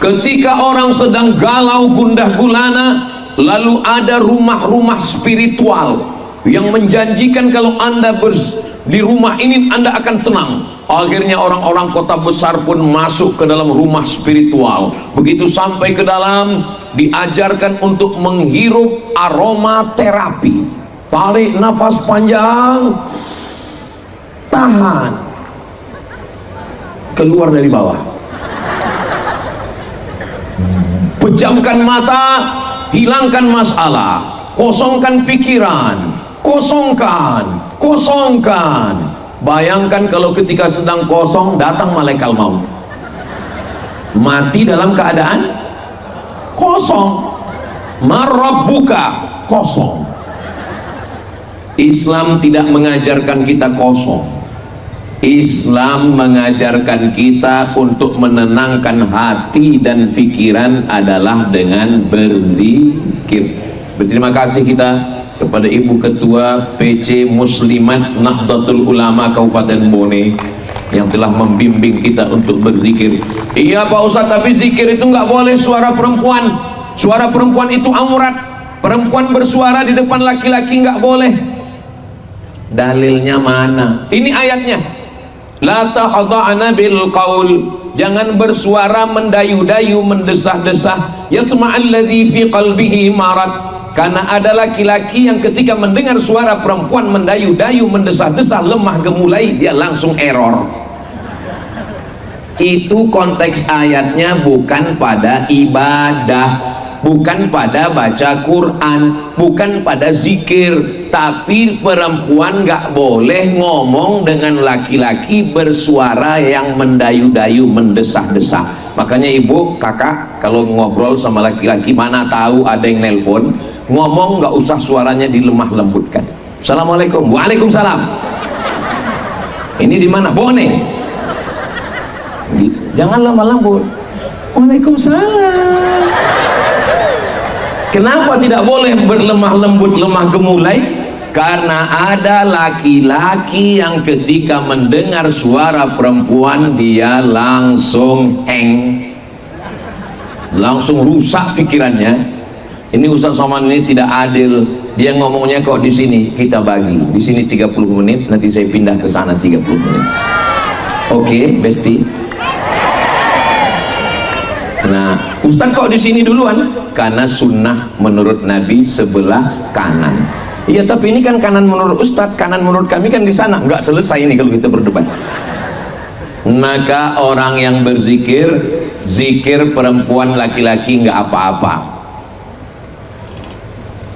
Ketika orang sedang galau gundah gulana, lalu ada rumah-rumah spiritual yang menjanjikan kalau Anda di rumah ini Anda akan tenang. Akhirnya orang-orang kota besar pun masuk ke dalam rumah spiritual. Begitu sampai ke dalam, diajarkan untuk menghirup aroma terapi. Tarik nafas panjang, tahan, keluar dari bawah, pejamkan mata, hilangkan masalah, kosongkan pikiran, kosongkan. Bayangkan kalau ketika sedang kosong datang malaikat maut, mati dalam keadaan kosong. Marabbuka, kosong. Islam tidak mengajarkan kita kosong. Islam mengajarkan kita untuk menenangkan hati dan pikiran adalah dengan berzikir. Berterima kasih kita kepada Ibu Ketua PC Muslimat Nahdlatul Ulama Kabupaten Bone yang telah membimbing kita untuk berzikir. Iya Pak Ustadz, tapi zikir itu nggak boleh suara perempuan. Suara perempuan itu aurat. Perempuan bersuara di depan laki-laki nggak boleh. Dalilnya mana? Ini ayatnya. La tahda'na bil qaul. Jangan bersuara mendayu-dayu, mendesah-desah. Yatma'alladzi fi qalbihi marad. Karena ada laki-laki yang ketika mendengar suara perempuan mendayu-dayu, mendesah-desah, lemah gemulai, dia langsung error. Itu konteks ayatnya bukan pada ibadah, bukan pada baca Quran, bukan pada zikir. Tapi perempuan nggak boleh ngomong dengan laki-laki bersuara yang mendayu-dayu, mendesah-desah. Makanya ibu, kakak kalau ngobrol sama laki-laki, mana tahu ada yang nelpon, ngomong nggak usah suaranya dilemah lembutkan. Assalamualaikum. Waalaikumsalam. Ini di mana? Bone. Gitu. Jangan lemah lembut. Waalaikumsalam. Kenapa tidak boleh berlemah lembut, lemah gemulai? Karena ada laki-laki yang ketika mendengar suara perempuan dia langsung langsung rusak pikirannya. Ini Ustaz Somad ini tidak adil. Dia ngomongnya kok di sini kita bagi. Di sini 30 menit, nanti saya pindah ke sana 30 menit. Oke, Besti. Nah, Ustaz kok di sini duluan? Karena sunnah menurut Nabi sebelah kanan. Iya, tapi ini kan kanan menurut Ustadz, kanan menurut kami kan di sana. Nggak selesai ini kalau kita berdebat. Maka orang yang berzikir, zikir perempuan laki-laki nggak apa-apa.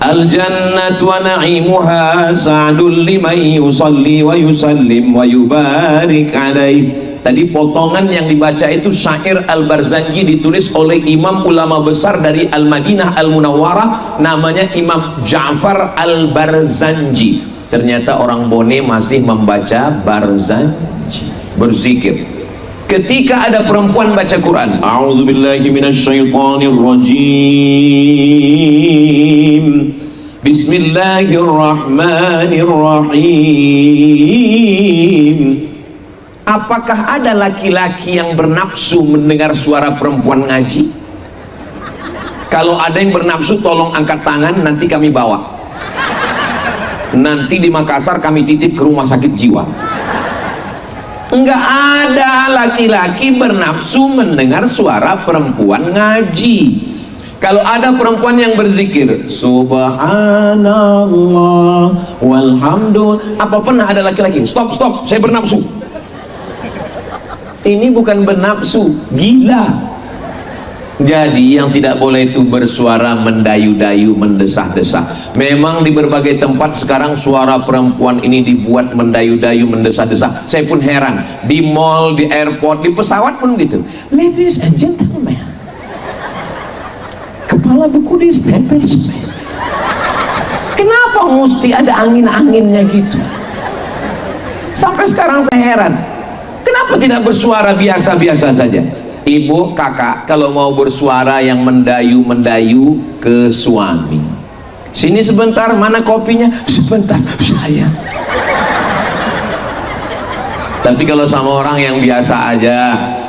Al-jannatu wa na'imuha sa'dul liman yusalli wa yusallim wa yubarik alaih. Tadi potongan yang dibaca itu syair Al-Barzanji, ditulis oleh imam ulama besar dari Al-Madinah Al-Munawwarah, namanya Imam Ja'far Al-Barzanji. Ternyata orang Bone masih membaca Barzanji, berzikir. Ketika ada perempuan baca Quran, a'udzubillahi minasyaitonirrajim, bismillahirrahmanirrahim. Apakah ada laki-laki yang bernafsu mendengar suara perempuan ngaji? Kalau ada yang bernafsu tolong angkat tangan, nanti kami bawa. Nanti di Makassar kami titip ke rumah sakit jiwa. Enggak ada laki-laki bernafsu mendengar suara perempuan ngaji. Kalau ada perempuan yang berzikir subhanallah walhamdulillah, apa pernah ada laki-laki stop, saya bernafsu? Ini bukan bernafsu, gila. Jadi yang tidak boleh itu bersuara mendayu-dayu, mendesah-desah. Memang di berbagai tempat sekarang suara perempuan ini dibuat mendayu-dayu, mendesah-desah. Saya pun heran, di mall, di airport, di pesawat pun gitu. Ladies and gentlemen, kepala buku distempel. Kenapa mesti ada angin-anginnya gitu? Sampai sekarang saya heran, kenapa tidak bersuara biasa-biasa saja? Ibu, kakak, kalau mau bersuara yang mendayu-mendayu ke suami, sini sebentar, mana kopinya? Sebentar, saya. Tapi kalau sama orang yang biasa aja,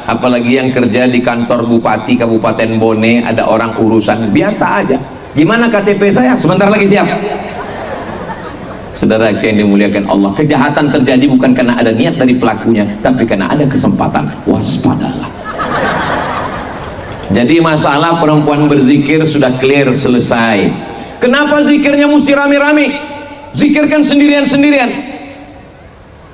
apalagi yang kerja di kantor bupati Kabupaten Bone, ada orang urusan biasa aja, gimana KTP saya, sebentar lagi siap. Saudara yang dimuliakan Allah, kejahatan terjadi bukan karena ada niat dari pelakunya, tapi karena ada kesempatan. Waspadalah. Jadi masalah perempuan berzikir sudah clear, selesai. Kenapa zikirnya mesti rame-rame? Zikirkan sendirian-sendirian.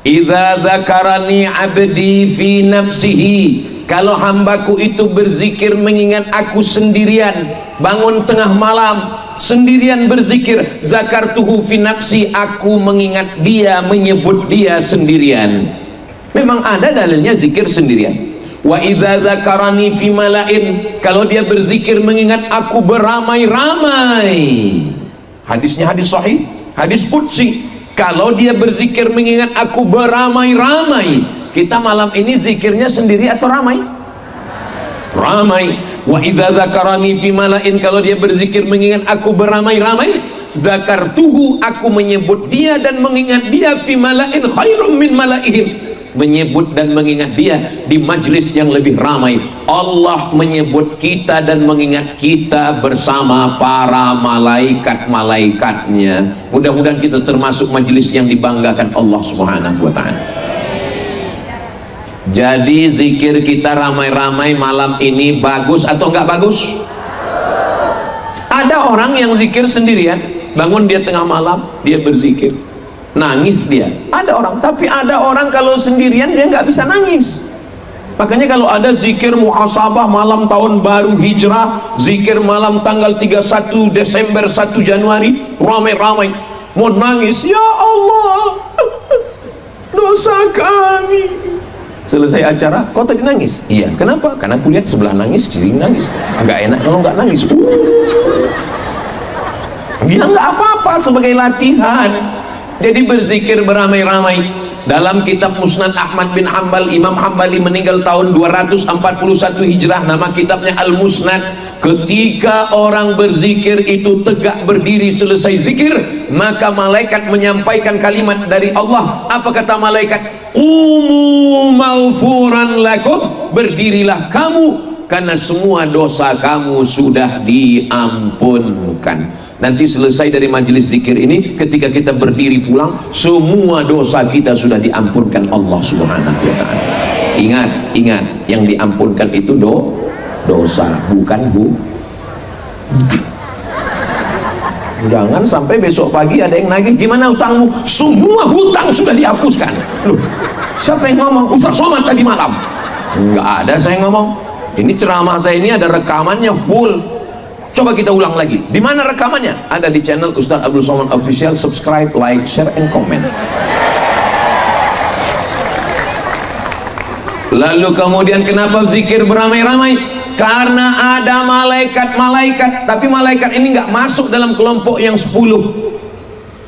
Idza dzakarani abdi fi nafsihi, kalau hambaku itu berzikir mengingat aku sendirian, bangun tengah malam sendirian berzikir, zakartuhu fi nafsi, aku mengingat dia, menyebut dia sendirian. Memang ada dalilnya zikir sendirian. Wa idza dzakarani fi malain, kalau dia berzikir mengingat aku beramai-ramai, hadisnya hadis sahih, hadis qudsi. Kalau dia berzikir mengingat aku beramai-ramai, kita malam ini zikirnya sendiri atau ramai? Ramai. Wa idza dzakarani fi malain, kalau dia berzikir mengingat aku beramai-ramai, zakartuhu, aku menyebut dia dan mengingat dia fi malain khairum min malaihim, menyebut dan mengingat dia di majlis yang lebih ramai. Allah menyebut kita dan mengingat kita bersama para malaikat-malaikatnya. Mudah-mudahan kita termasuk majlis yang dibanggakan Allah Subhanahu wa ta'ala. Jadi zikir kita ramai-ramai malam ini bagus atau enggak bagus? Ada orang yang zikir sendirian, bangun dia tengah malam, dia berzikir, nangis dia. Ada orang, tapi ada orang kalau sendirian dia nggak bisa nangis. Makanya kalau ada zikir muhasabah malam tahun baru hijrah, zikir malam tanggal 31 Desember 1 Januari, ramai-ramai mau nangis, ya Allah dosa kami. Selesai acara, kau tadi nangis? Iya. Kenapa? Karena aku lihat sebelah nangis, kiri nangis. Agak enak kalau nggak nangis. Dia nggak apa-apa, sebagai latihan. Jadi berzikir beramai-ramai. Dalam kitab Musnad Ahmad bin Hanbal, Imam Hanbali meninggal tahun 241 Hijrah, nama kitabnya Al-Musnad. Ketika orang berzikir itu tegak berdiri selesai zikir, maka malaikat menyampaikan kalimat dari Allah. Apa kata malaikat? Qumu maghfuran lakum, berdirilah kamu karena semua dosa kamu sudah diampunkan. Nanti selesai dari majelis zikir ini, ketika kita berdiri pulang, semua dosa kita sudah diampunkan Allah Subhanahu wa ta'ala. Ingat, yang diampunkan itu dosa, bukan jangan sampai besok pagi ada yang nagih, gimana hutangmu? Semua hutang sudah dihapuskan. Loh, siapa yang ngomong? Ustaz Somad tadi malam. Enggak ada saya ngomong. Ini ceramah saya ini ada rekamannya full. Coba kita ulang lagi. Di mana rekamannya? Ada di channel Ustaz Abdul Somad Official. Subscribe, like, share, and comment. Lalu kemudian kenapa zikir beramai-ramai? Karena ada malaikat-malaikat, tapi malaikat ini nggak masuk dalam kelompok yang 10.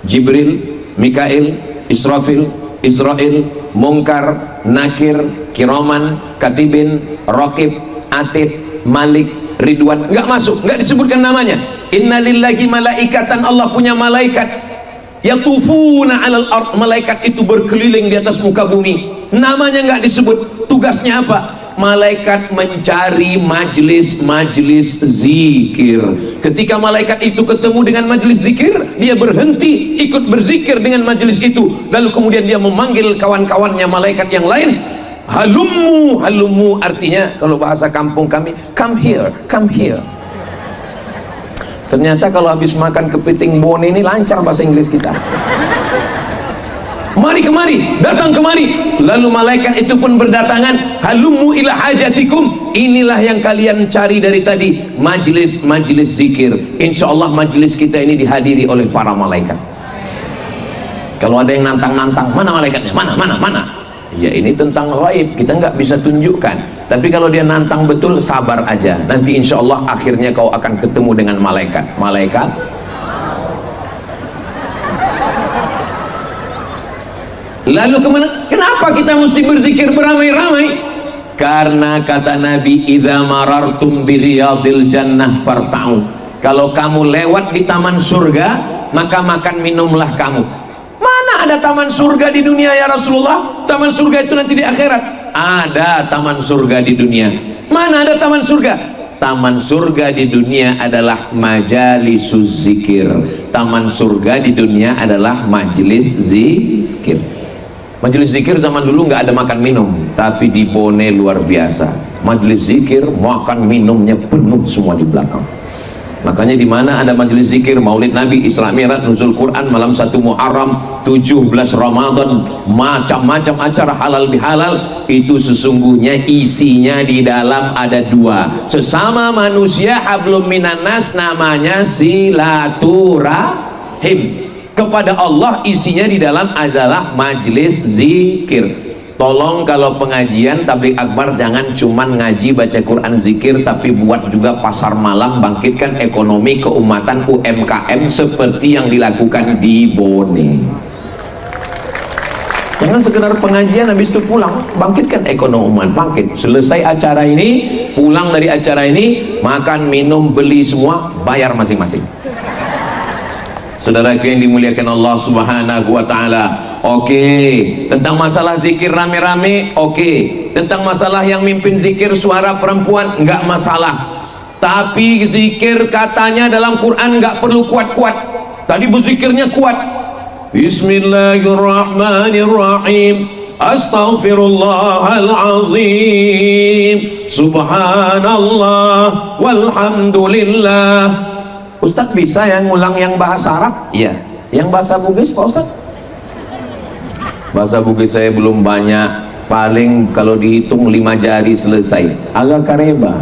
Jibril, Mikail, Israfil, Israel, Munkar, Nakir, Kiroman, Katibin, Raqib, Atid, Malik, Ridwan, nggak masuk, nggak disebutkan namanya. Innalillahi malaikatan, Allah punya malaikat. Yatufuna alal ard, malaikat itu berkeliling di atas muka bumi. Namanya nggak disebut. Tugasnya apa? Malaikat mencari majlis-majlis zikir. Ketika malaikat itu ketemu dengan majlis zikir, dia berhenti ikut berzikir dengan majlis itu. Lalu kemudian dia memanggil kawan-kawannya malaikat yang lain. Halummu, halummu, artinya kalau bahasa kampung kami, come here, come here. Ternyata kalau habis makan kepiting bone ini lancar bahasa Inggris kita. Mari kemari, datang kemari. Lalu malaikat itu pun berdatangan. Halummu ila hajatikum, inilah yang kalian cari dari tadi, majlis-majlis zikir. Insya Allah majlis kita ini dihadiri oleh para malaikat. Kalau ada yang nantang-nantang, mana malaikatnya? Mana? Ya ini tentang ghaib, kita nggak bisa tunjukkan. Tapi kalau dia nantang betul, sabar aja. Nanti insya Allah akhirnya kau akan ketemu dengan malaikat. Lalu kenapa kita mesti berzikir beramai-ramai? Karena kata Nabi, idza marartum biriyadil jannah farta'u, kalau kamu lewat di taman surga, maka makan minumlah kamu. Mana ada taman surga di dunia ya Rasulullah? Taman surga itu nanti di akhirat. ada taman surga di dunia. Mana ada taman surga? Taman surga di dunia adalah majalisuz zikir. Taman surga di dunia adalah majelis zikir. Majelis zikir zaman dulu nggak ada makan minum, tapi di Bone luar biasa. Majelis zikir makan minumnya penuh semua di belakang. Makanya di mana ada majelis zikir, Maulid Nabi, Isra Mi'raj, Nuzul Quran, malam 1 Muharram, 17 Ramadan, macam-macam acara halal bihalal, itu sesungguhnya isinya di dalam ada dua. Sesama manusia hablum minannas, namanya silaturahim. Kepada Allah isinya di dalam adalah majelis zikir. Tolong kalau pengajian tabligh akbar jangan cuman ngaji baca Quran zikir, tapi buat juga pasar malam, bangkitkan ekonomi keumatan UMKM seperti yang dilakukan di Bone. Jangan sekedar pengajian habis itu pulang, bangkitkan ekonomi umat, bangkit. Selesai acara ini, pulang dari acara ini, makan, minum, beli semua, bayar masing-masing. Saudaraku yang dimuliakan Allah Subhanahu wa taala. Oke, tentang masalah zikir rame-rame, oke. Tentang masalah yang mimpin zikir suara perempuan, enggak masalah. Tapi zikir katanya dalam Quran enggak perlu kuat-kuat. Tadi berzikirnya kuat. Bismillahirrahmanirrahim. Astaghfirullahalazim. Subhanallah walhamdulillah. Ustadz bisa yang ngulang yang bahasa Arab? Iya. Yang bahasa Bugis Pak Ustadz? Bahasa Bugis saya belum banyak, paling kalau dihitung 5 jari selesai. Agak kareba,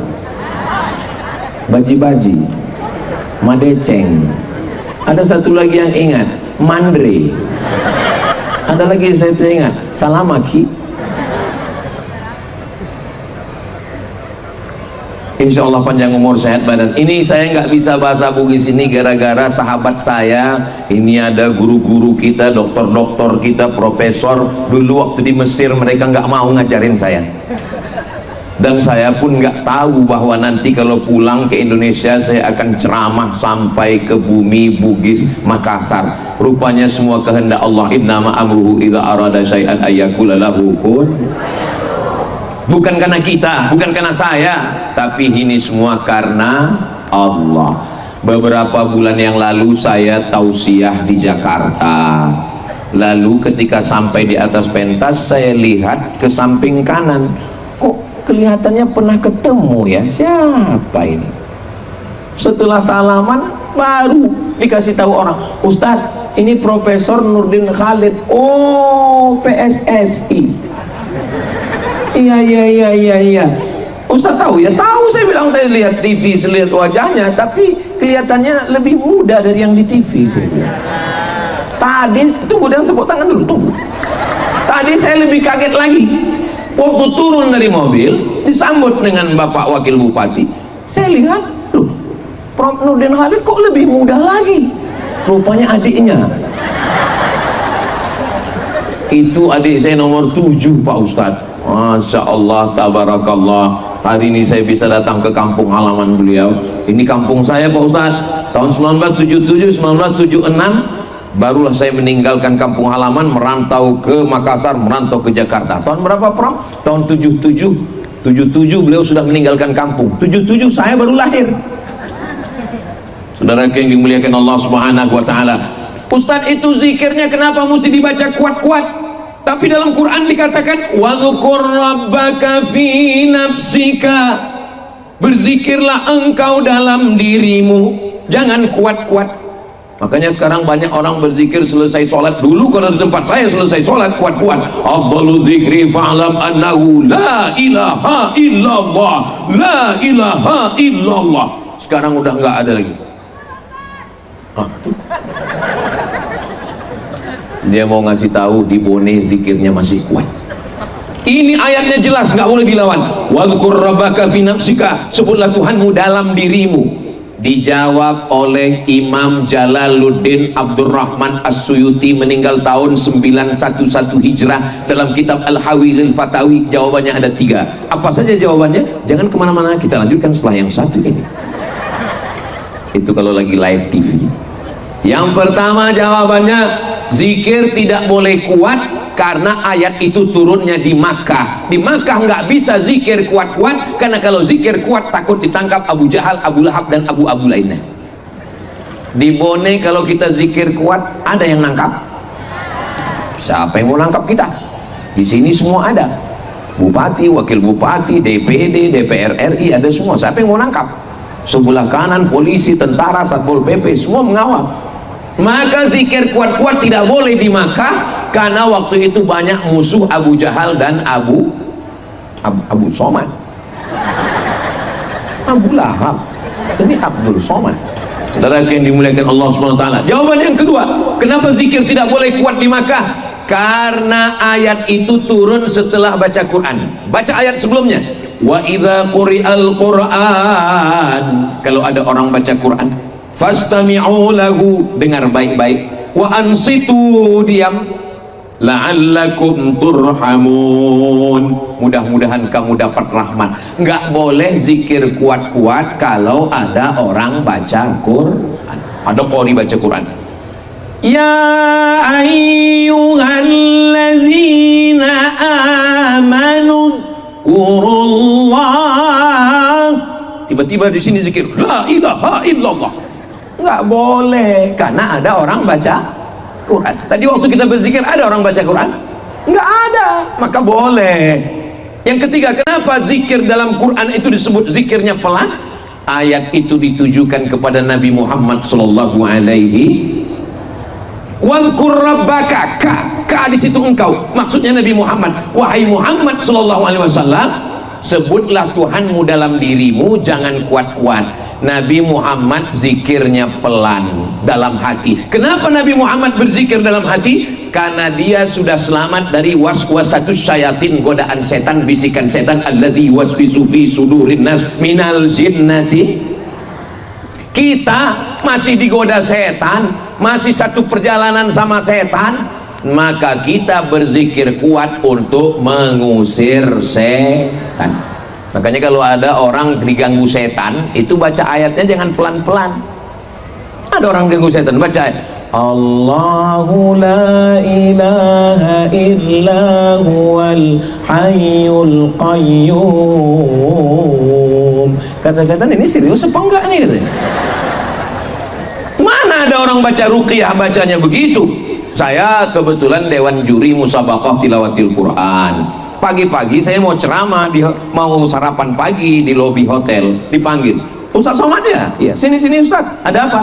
baji-baji, madeceng, ada satu lagi yang ingat, mandre, ada lagi saya tuh ingat, salamaki. Insya Allah panjang umur, sehat badan. Ini saya nggak bisa bahasa Bugis ini gara-gara sahabat saya. Ini ada guru-guru kita, dokter-dokter kita, profesor. Dulu waktu di Mesir mereka nggak mau ngajarin saya. Dan saya pun nggak tahu bahwa nanti kalau pulang ke Indonesia saya akan ceramah sampai ke bumi Bugis Makassar. Rupanya semua kehendak Allah. Innama amruhu idza arada syai'an ayyakula lahu kun. Bukan karena kita, bukan karena saya, tapi ini semua karena Allah. Beberapa bulan yang lalu saya tausiah di Jakarta. Lalu ketika sampai di atas pentas, saya lihat ke samping kanan, kok kelihatannya pernah ketemu ya, siapa ini? Setelah salaman baru dikasih tahu orang, Ustadz ini Profesor Nurdin Khalid. Oh, PSSI. Iya. Ustaz tahu ya? Tahu, saya bilang, saya lihat TV, saya lihat wajahnya, tapi kelihatannya lebih muda dari yang di TV. Saya bilang. Tadi, tunggu, jangan tepuk tangan dulu, tunggu. Tadi saya lebih kaget lagi. Waktu turun dari mobil, disambut dengan Bapak Wakil Bupati. Saya lihat, loh, Prof. Nurdin Khalid kok lebih muda lagi? Rupanya adiknya. Itu adik saya nomor 7 Pak Ustadz. Masya Allah, tabarakallah. Hari ini saya bisa datang ke kampung halaman beliau. Ini kampung saya Pak Ustadz. Tahun 1977, 1976 barulah saya meninggalkan kampung halaman, merantau ke Makassar, merantau ke Jakarta. Tahun berapa Prof? Tahun 77. 77 beliau sudah meninggalkan kampung. 77 saya baru lahir. Saudara yang dimuliakan Allah Subhanahu wa taala. Ustadz, itu zikirnya kenapa mesti dibaca kuat-kuat? Tapi dalam Quran dikatakan wadzukur rabbaka fi nafsika, berzikirlah engkau dalam dirimu, jangan kuat-kuat. Makanya sekarang banyak orang berzikir selesai sholat. Dulu kalau di tempat saya selesai sholat kuat-kuat, afdalu dzikri fa'lam annahu la ilaha illallah, la ilaha illallah. Sekarang udah nggak ada lagi. Dia mau ngasih tahu di Bone zikirnya masih kuat. Ini ayatnya jelas, nggak boleh dilawan. Wadhkur rabbaka fi nafsika, sebutlah Tuhanmu dalam dirimu. Dijawab oleh Imam Jalaluddin Abdurrahman As-Suyuti, meninggal tahun 911 Hijrah, dalam kitab Al-Hawilil Fatawi. Jawabannya ada 3. Apa saja jawabannya? Jangan kemana-mana, kita lanjutkan setelah yang satu ini. Itu kalau lagi live TV. Yang pertama jawabannya, zikir tidak boleh kuat karena ayat itu turunnya di Makkah. Di Makkah nggak bisa zikir kuat-kuat, karena kalau zikir kuat takut ditangkap Abu Jahal, Abu Lahab, dan Abu lainnya. Di Bone kalau kita zikir kuat, ada yang nangkap? Siapa yang mau nangkap kita? Di sini semua ada, bupati, wakil bupati, DPD, DPR RI, ada semua. Siapa yang mau nangkap? Sebelah kanan polisi, tentara, satpol pp, semua mengawal. Maka zikir kuat-kuat tidak boleh di Makkah, karena waktu itu banyak musuh Abu Jahal dan Abu Somad, Abu Lahab, ini Abdul Somad. Saudara yang dimuliakan Allah SWT. Jawaban yang kedua, kenapa zikir tidak boleh kuat di Makkah? Karena ayat itu turun setelah baca Quran. Baca ayat sebelumnya, wa idza quri'al Qur'an, kalau ada orang baca Quran, fastami'u lahu, dengar baik-baik, wa ansitu, diam, la'allakum turhamun, mudah-mudahan kamu dapat rahmat. Nggak boleh zikir kuat-kuat kalau ada orang baca Quran, ada qori baca Quran. Ya ayyuhallazina amanu zkurullah, tiba-tiba di sini zikir la ilaha illallah, nggak boleh karena ada orang baca Quran. Tadi waktu kita berzikir ada orang baca Quran? Nggak ada, maka boleh. Yang ketiga, kenapa zikir dalam Quran itu disebut zikirnya pelan? Ayat itu ditujukan kepada Nabi Muhammad sallallahu alaihi. Wadhkur rabbaka, ka di situ engkau, maksudnya Nabi Muhammad. Wahai Muhammad sallallahu alaihi wasallam, sebutlah Tuhanmu dalam dirimu, jangan kuat-kuat. Nabi Muhammad zikirnya pelan dalam hati. Kenapa Nabi Muhammad berzikir dalam hati? Karena dia sudah selamat dari waswasatus syayatin, godaan setan, bisikan setan, alladzi waswisu fi sudurin nas minal jinnati. Kita masih digoda setan, masih satu perjalanan sama setan, maka kita berzikir kuat untuk mengusir setan. Makanya kalau ada orang diganggu setan, itu baca ayatnya jangan pelan-pelan. Ada orang diganggu setan, baca ayat Allahu la ilaha illa huwal hayyul qayyum. Kata setan, ini serius apa enggak nih? Mana ada orang baca ruqyah bacanya begitu? Saya kebetulan dewan juri musabaqah tilawatil Quran. Pagi-pagi saya mau ceramah, mau sarapan pagi di lobi hotel, dipanggil Ustaz Somad ya? Iya, sini Ustaz, ada apa?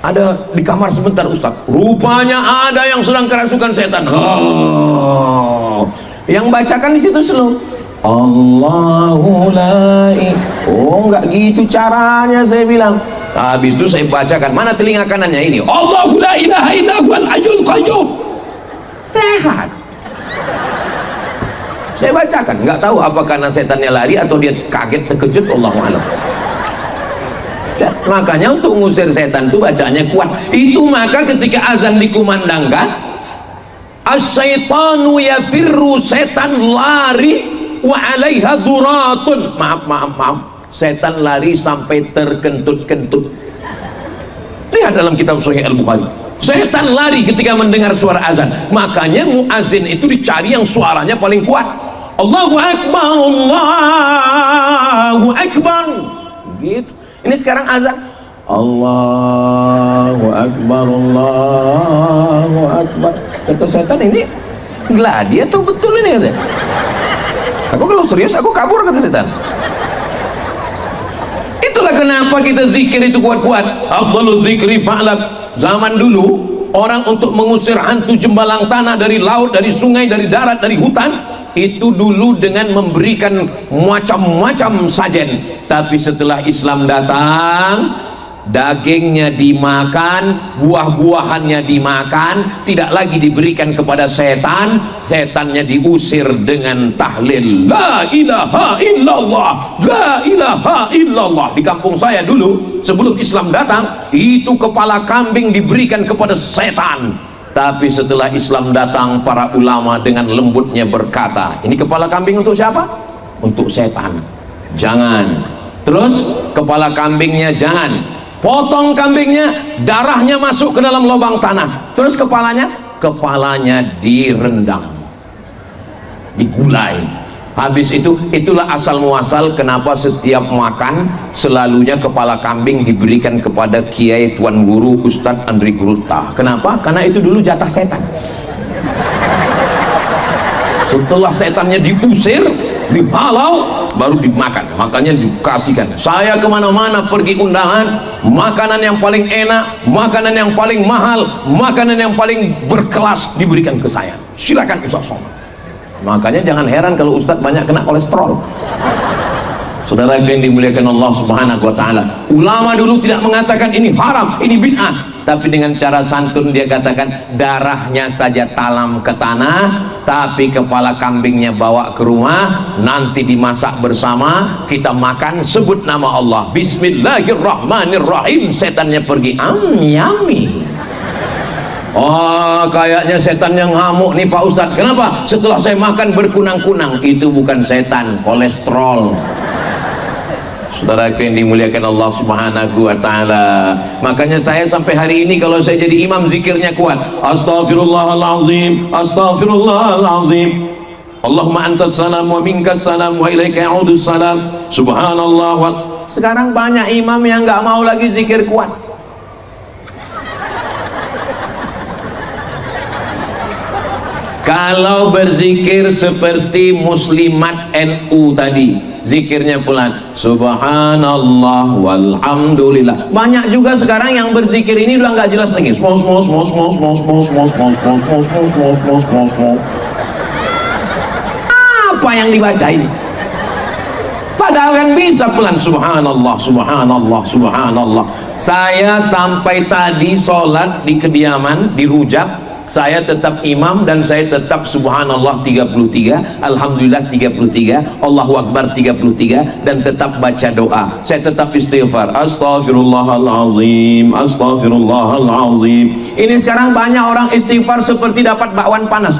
Ada di kamar sebentar Ustaz. Rupanya ada yang sedang kerasukan setan. Yang bacakan di situ slow. Allahu la ilaha. Oh, enggak gitu caranya, saya bilang. Habis itu saya bacakan, mana telinga kanannya ini? Allahu la ilaha illa huwal hayyul qayyum. Sehat. Saya bacakan, nggak tahu apa karena setannya lari atau dia kaget terkejut, Allahu a'lam. Makanya untuk ngusir setan itu bacaannya kuat. Itu maka ketika azan dikumandangkan, as-syaitanu yafirru, setan lari, wa 'alaiha duratun. Maaf, setan lari sampai terkentut-kentut. Lihat dalam kitab Sahih Al-Bukhari, setan lari ketika mendengar suara azan. Makanya muazin itu dicari yang suaranya paling kuat. Allahu Akbar, Allahu Akbar, gitu. Ini sekarang azan Allahu Akbar, Allahu Akbar. Kata setan, ini gladi atau betul ini? Kata aku, kalau serius aku kabur, kata setan. Itulah kenapa kita zikir itu kuat-kuat. Afdalul zikri fa'lam. Zaman dulu orang untuk mengusir hantu jembalang tanah dari laut, dari sungai, dari darat, dari hutan, itu dulu dengan memberikan macam-macam sajen. Tapi setelah Islam datang, dagingnya dimakan, buah-buahannya dimakan, tidak lagi diberikan kepada setan. Setannya diusir dengan tahlil la ilaha illallah, la ilaha illallah. Di kampung saya dulu sebelum Islam datang, itu kepala kambing diberikan kepada setan. Tapi setelah Islam datang, para ulama dengan lembutnya berkata, ini kepala kambing untuk siapa? Untuk setan, jangan. Terus kepala kambingnya jangan, potong kambingnya, darahnya masuk ke dalam lubang tanah, terus kepalanya direndam, digulai. Habis itu, itulah asal muasal kenapa setiap makan selalunya kepala kambing diberikan kepada Kiai Tuan Guru Ustadz Andri Guruta. Kenapa? Karena itu dulu jatah setan. Setelah setannya diusir, dihalau, baru dimakan. Makanya dikasihkan. Saya kemana-mana pergi undangan, makanan yang paling enak, makanan yang paling mahal, makanan yang paling berkelas diberikan ke saya. Silakan Ustaz Somad. Makanya jangan heran kalau Ustadz banyak kena kolesterol. Saudara yang dimuliakan Allah Subhanahu wa ta'ala, ulama dulu tidak mengatakan ini haram, ini bid'ah, tapi dengan cara santun dia katakan darahnya saja talam ke tanah, tapi kepala kambingnya bawa ke rumah, nanti dimasak bersama, kita makan, sebut nama Allah, bismillahirrahmanirrahim, setannya pergi, yummy. Oh, kayaknya setan yang ngamuk nih Pak Ustadz. Kenapa? Setelah saya makan berkunang-kunang. Itu bukan setan, kolesterol. Saudara yang dimuliakan Allah Subhanahu wa ta'ala, makanya saya sampai hari ini kalau saya jadi imam zikirnya kuat, astaghfirullahalazim, astaghfirullahalazim, Allahumma antas salam wa minkas salam wa ilaika ya'udus salam, subhanallah wa... Sekarang banyak imam yang nggak mau lagi zikir kuat. Kalau berzikir seperti muslimat NU tadi, zikirnya pelan, subhanallah walhamdulillah. Banyak juga sekarang yang berzikir ini udah nggak jelas lagi. Apa yang dibacain? Padahal kan bisa pelan, subhanallah, subhanallah, subhanallah. Saya sampai tadi sholat di kediaman di Rujak, saya tetap imam dan saya tetap subhanallah 33, alhamdulillah 33, Allahu akbar 33, dan tetap baca doa. Saya tetap istighfar, astaghfirullahalazim, astaghfirullahalazim. Ini sekarang banyak orang istighfar seperti dapat bakwan panas.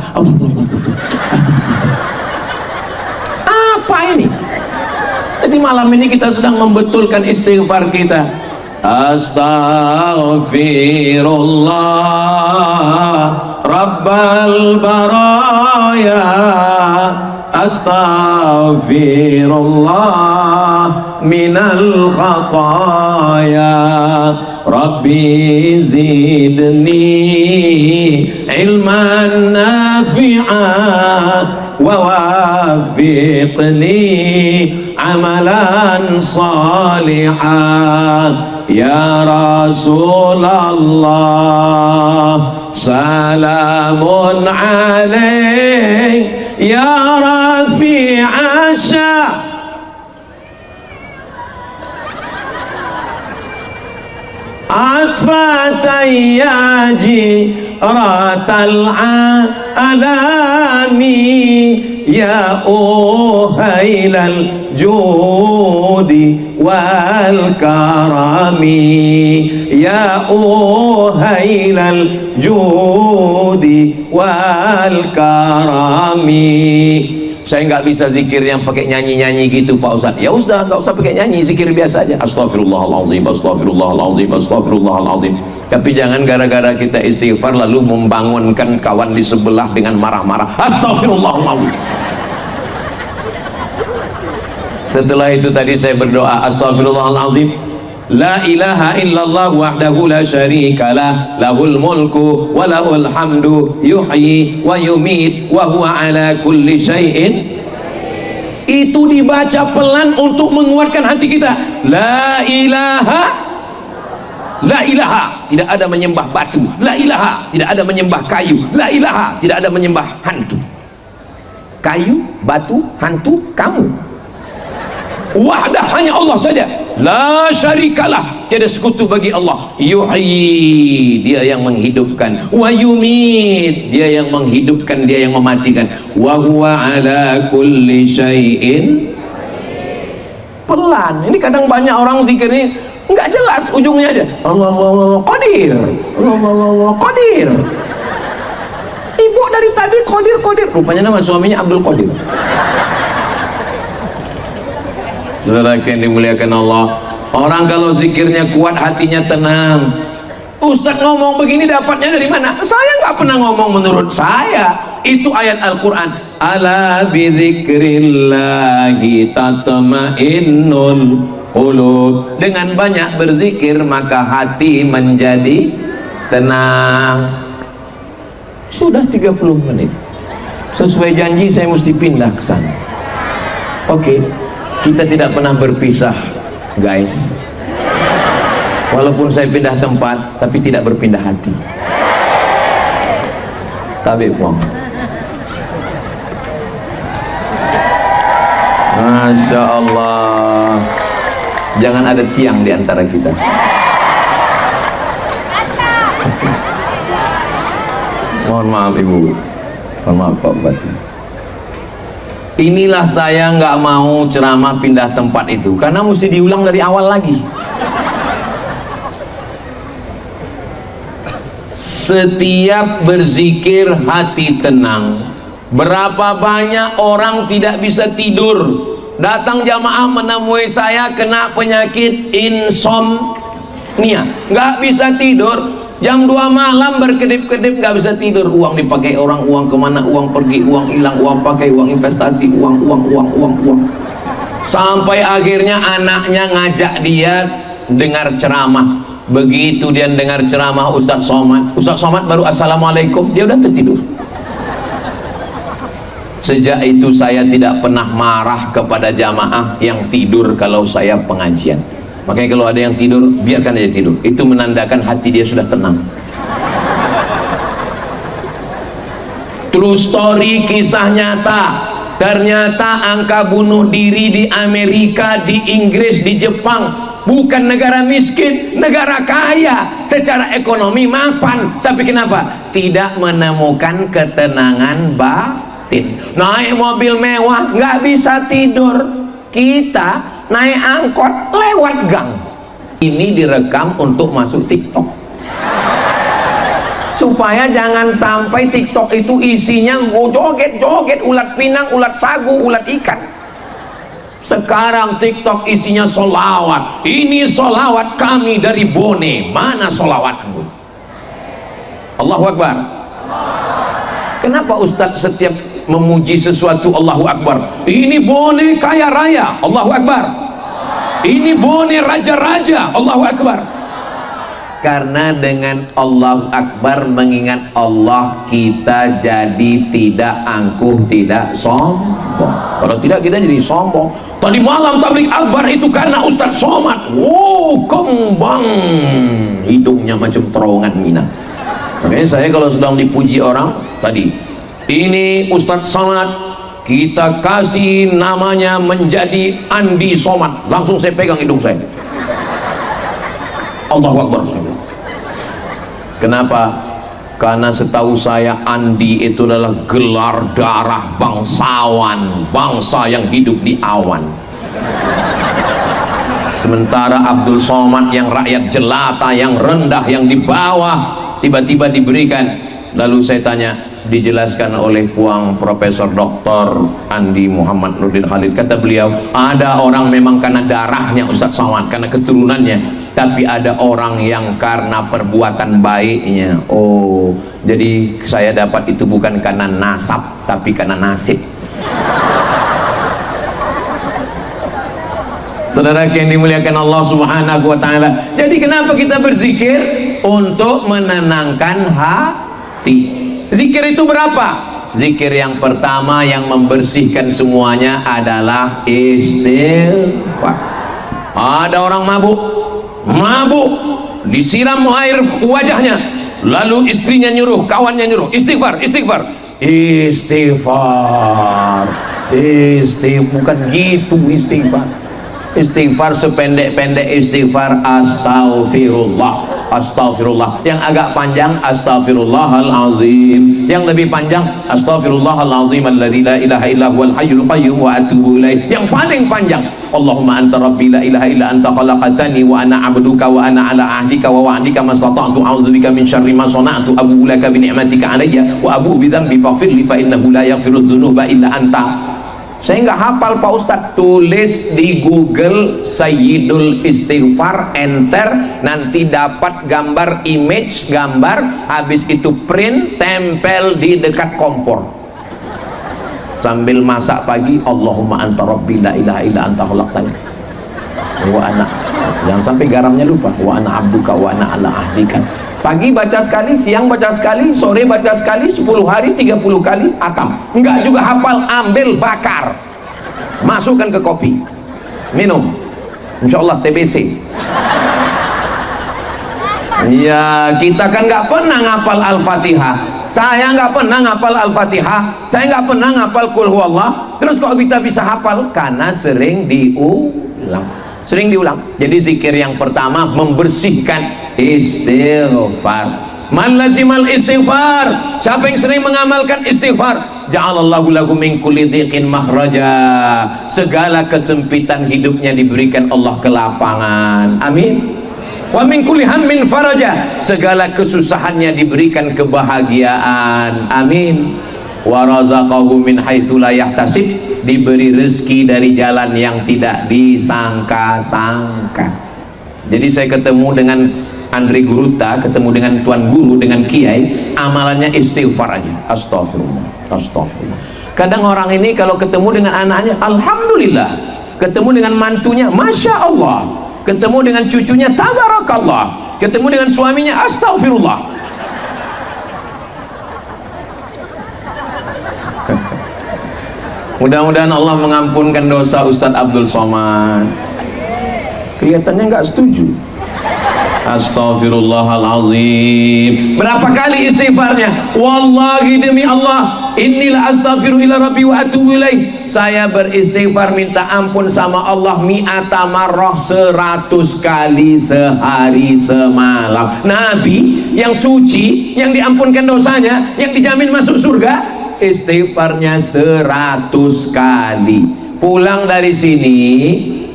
Apa ini? Jadi malam ini kita sedang membetulkan istighfar kita. Astaghfirullah Rabbal baraya, astaghfirullah minal khataya, Rabbi zidni ilman nafi'an wa wafiqni amalan salihan. Ya Rasulullah salamun alaik ya rafi'a sya' atfatay ya jiratal alami ya uhailal judi wal karami ya uhailal judi wal karami. Saya nggak bisa zikir yang pakai nyanyi-nyanyi gitu Pak Ustadz. Ya sudah, nggak usah pakai nyanyi, zikir biasa aja. Astaghfirullahalazim, astaghfirullahalazim, astaghfirullahalazim. Tapi jangan gara-gara kita istighfar lalu membangunkan kawan di sebelah dengan marah-marah. Astaghfirullahalazim. Setelah itu tadi saya berdoa, astaghfirullahalazim. La ilaha illallah wahdahu la syarikalah, lahul mulku wa lahul hamdu, yuhyi wa yumit wa huwa ala kulli syai'in. Itu dibaca pelan untuk menguatkan hati kita. La ilaha, la ilaha, tidak ada menyembah batu. La ilaha, tidak ada menyembah kayu. La ilaha, tidak ada menyembah hantu. Kayu, batu, hantu, kamu. Wahdah, hanya Allah saja. La syarikalah, tiada sekutu bagi Allah. Yuhyi, dia yang menghidupkan. Wa yumit, dia yang menghidupkan, dia yang mematikan. Wa huwa ala kulli syai'in. Pelan. Ini kadang banyak orang zikir ini nggak jelas ujungnya aja. Allah Qadir, Allah Qadir. Ibu dari tadi Qadir, Qadir. Rupanya nama suaminya Abdul Qadir. Saudara yang dimuliakan Allah, Orang kalau zikirnya kuat hatinya tenang. Ustadz ngomong begini dapatnya dari mana? Saya nggak pernah ngomong menurut saya. Itu ayat Al-Quran. Ala bidzikrillahi tatma'innul qulub. Dengan banyak berzikir maka hati menjadi tenang. Sudah 30 menit. Sesuai janji saya mesti pindah ke sana. Oke, kita tidak pernah berpisah, guys. Walaupun saya pindah tempat, tapi tidak berpindah hati. Tapi puang. Masya Allah. Jangan ada tiang di antara kita. Mohon maaf Ibu. Mohon maaf Pak Bupati. Inilah saya nggak mau ceramah pindah tempat itu, karena mesti diulang dari awal lagi. Setiap berzikir hati tenang. Berapa banyak orang tidak bisa tidur. Datang jamaah menemui saya kena penyakit insomnia, nggak bisa tidur. Jam 2 malam berkedip-kedip nggak bisa tidur. Uang dipakai orang, uang kemana, uang pergi, uang hilang, uang pakai, uang investasi, uang. Sampai akhirnya anaknya ngajak dia dengar ceramah. Begitu dia dengar ceramah Ustadz Somad baru assalamualaikum, dia udah tertidur. Sejak itu saya tidak pernah marah kepada jamaah yang tidur kalau saya pengajian. Makanya kalau ada yang tidur, biarkan aja tidur. Itu menandakan hati dia sudah tenang. True story, kisah nyata. Ternyata angka bunuh diri di Amerika, di Inggris, di Jepang, bukan negara miskin, negara kaya secara ekonomi mapan, tapi kenapa? Tidak menemukan ketenangan batin. Naik mobil mewah nggak bisa tidur. Kita naik angkot lewat gang. Ini direkam untuk masuk TikTok, supaya jangan sampai TikTok itu isinya joget-joget, ulat pinang, ulat sagu, ulat ikan. Sekarang TikTok isinya solawat. Ini solawat kami dari Bone. Mana solawatmu? Allahu Akbar. Kenapa Ustadz setiap memuji sesuatu Allahu Akbar? Ini Bone kaya raya, Allahu Akbar. Ini Bone raja-raja, Allahu Akbar. Karena dengan Allahu Akbar mengingat Allah, kita jadi tidak angkuh, tidak sombong. Kalau tidak kita jadi sombong. Tadi malam tablik akbar itu karena Ustadz Somad. Oh, kembang hidungnya macam terowongan Mina. Makanya saya kalau sedang dipuji orang tadi, ini Ustadz Somad, kita kasih namanya menjadi Andi Somad, langsung saya pegang hidung saya. Allahu Akbar. Kenapa? Karena setahu saya Andi itu adalah gelar darah bangsawan, bangsa yang hidup di awan. Sementara Abdul Somad yang rakyat jelata, yang rendah, yang di bawah, tiba-tiba diberikan. Lalu saya tanya, dijelaskan oleh Puang Profesor Dr. Andi Muhammad Nurdin Khalid, kata beliau, ada orang memang karena darahnya Ustadz Somad, karena keturunannya, tapi ada orang yang karena perbuatan baiknya. Oh, jadi saya dapat itu bukan karena nasab, tapi karena nasib. Saudara yang dimuliakan Allah Subhanahu wa Ta'ala, jadi kenapa kita berzikir? Untuk menenangkan hati. Zikir itu berapa? Zikir yang pertama yang membersihkan semuanya adalah istighfar. Ada orang mabuk, disiram air wajahnya, lalu istrinya nyuruh, kawannya nyuruh, istighfar, bukan gitu istighfar. Istighfar sependek-pendek istighfar astaghfirullah, astaghfirullah. Yang agak panjang astaghfirullahalazim, yang lebih panjang astaghfirullahalazim alladzi la ilaha illa huwal hayyul qayyum wa atubu ilaih. Yang paling panjang Allahumma anta rabbi la ilaha illa anta khalaqtani wa ana 'abduka wa ana 'ala ahdika wa wa'dika mastata'tu a'udzubika min syarri ma sana'tu abu'u laka bi ni'matika 'alayya wa abu'u bi dhanbi faghfir li fa innahu la yaghfiru dzunuba illa anta. Saya nggak hafal Pak Ustadz. Tulis di Google Sayyidul Istighfar, enter, nanti dapat gambar, image gambar, habis itu print, tempel di dekat kompor. Sambil masak pagi, Allahumma anta rabbi la ilaha illa anta khalaqtani wa ana, jangan sampai garamnya lupa, wa ana abduka wa ana ala ahdika. Pagi baca sekali, siang baca sekali, sore baca sekali, 10 hari 30 kali atam. Enggak juga hafal, ambil bakar, masukkan ke kopi, minum, insyaallah TBC. Ya, kita kan nggak pernah ngapal Al-Fatihah. Saya nggak pernah ngapal Al-Fatihah, saya nggak pernah ngapal Qul Huwallah. Terus kok kita bisa hafal? Karena sering diulang, sering diulang. Jadi zikir yang pertama membersihkan, istighfar. Man lazimal istighfar, siapa yang sering mengamalkan istighfar, ja'alallahu lahu min kulli dhiqin makhraja, segala kesempitan hidupnya diberikan Allah kelapangan. Amin. Wa min kulli hammin faraja, segala kesusahannya diberikan kebahagiaan. Amin. Wa razaqahu min haitsu la yahtasib, diberi rezeki dari jalan yang tidak disangka-sangka. Jadi saya ketemu dengan Andre Guruta, ketemu dengan Tuan Guru, dengan Kiai, amalannya istighfar aja. Astagfirullah, astagfirullah. Kadang orang ini kalau ketemu dengan anaknya, alhamdulillah. Ketemu dengan mantunya, masya Allah. Ketemu dengan cucunya, tabarakallah. Ketemu dengan suaminya, astagfirullah. Mudah-mudahan Allah mengampunkan dosa Ustadz Abdul Somad. Kelihatannya nggak setuju. Astaghfirullahalazim. Berapa kali istighfarnya? Wallahi demi Allah, inilah astaghfiru ila rabbi wa atubu ilaih. Saya beristighfar minta ampun sama Allah mi'ata marrah, 100 kali sehari semalam. Nabi yang suci, yang diampunkan dosanya, yang dijamin masuk surga, istighfarnya 100 kali. Pulang dari sini,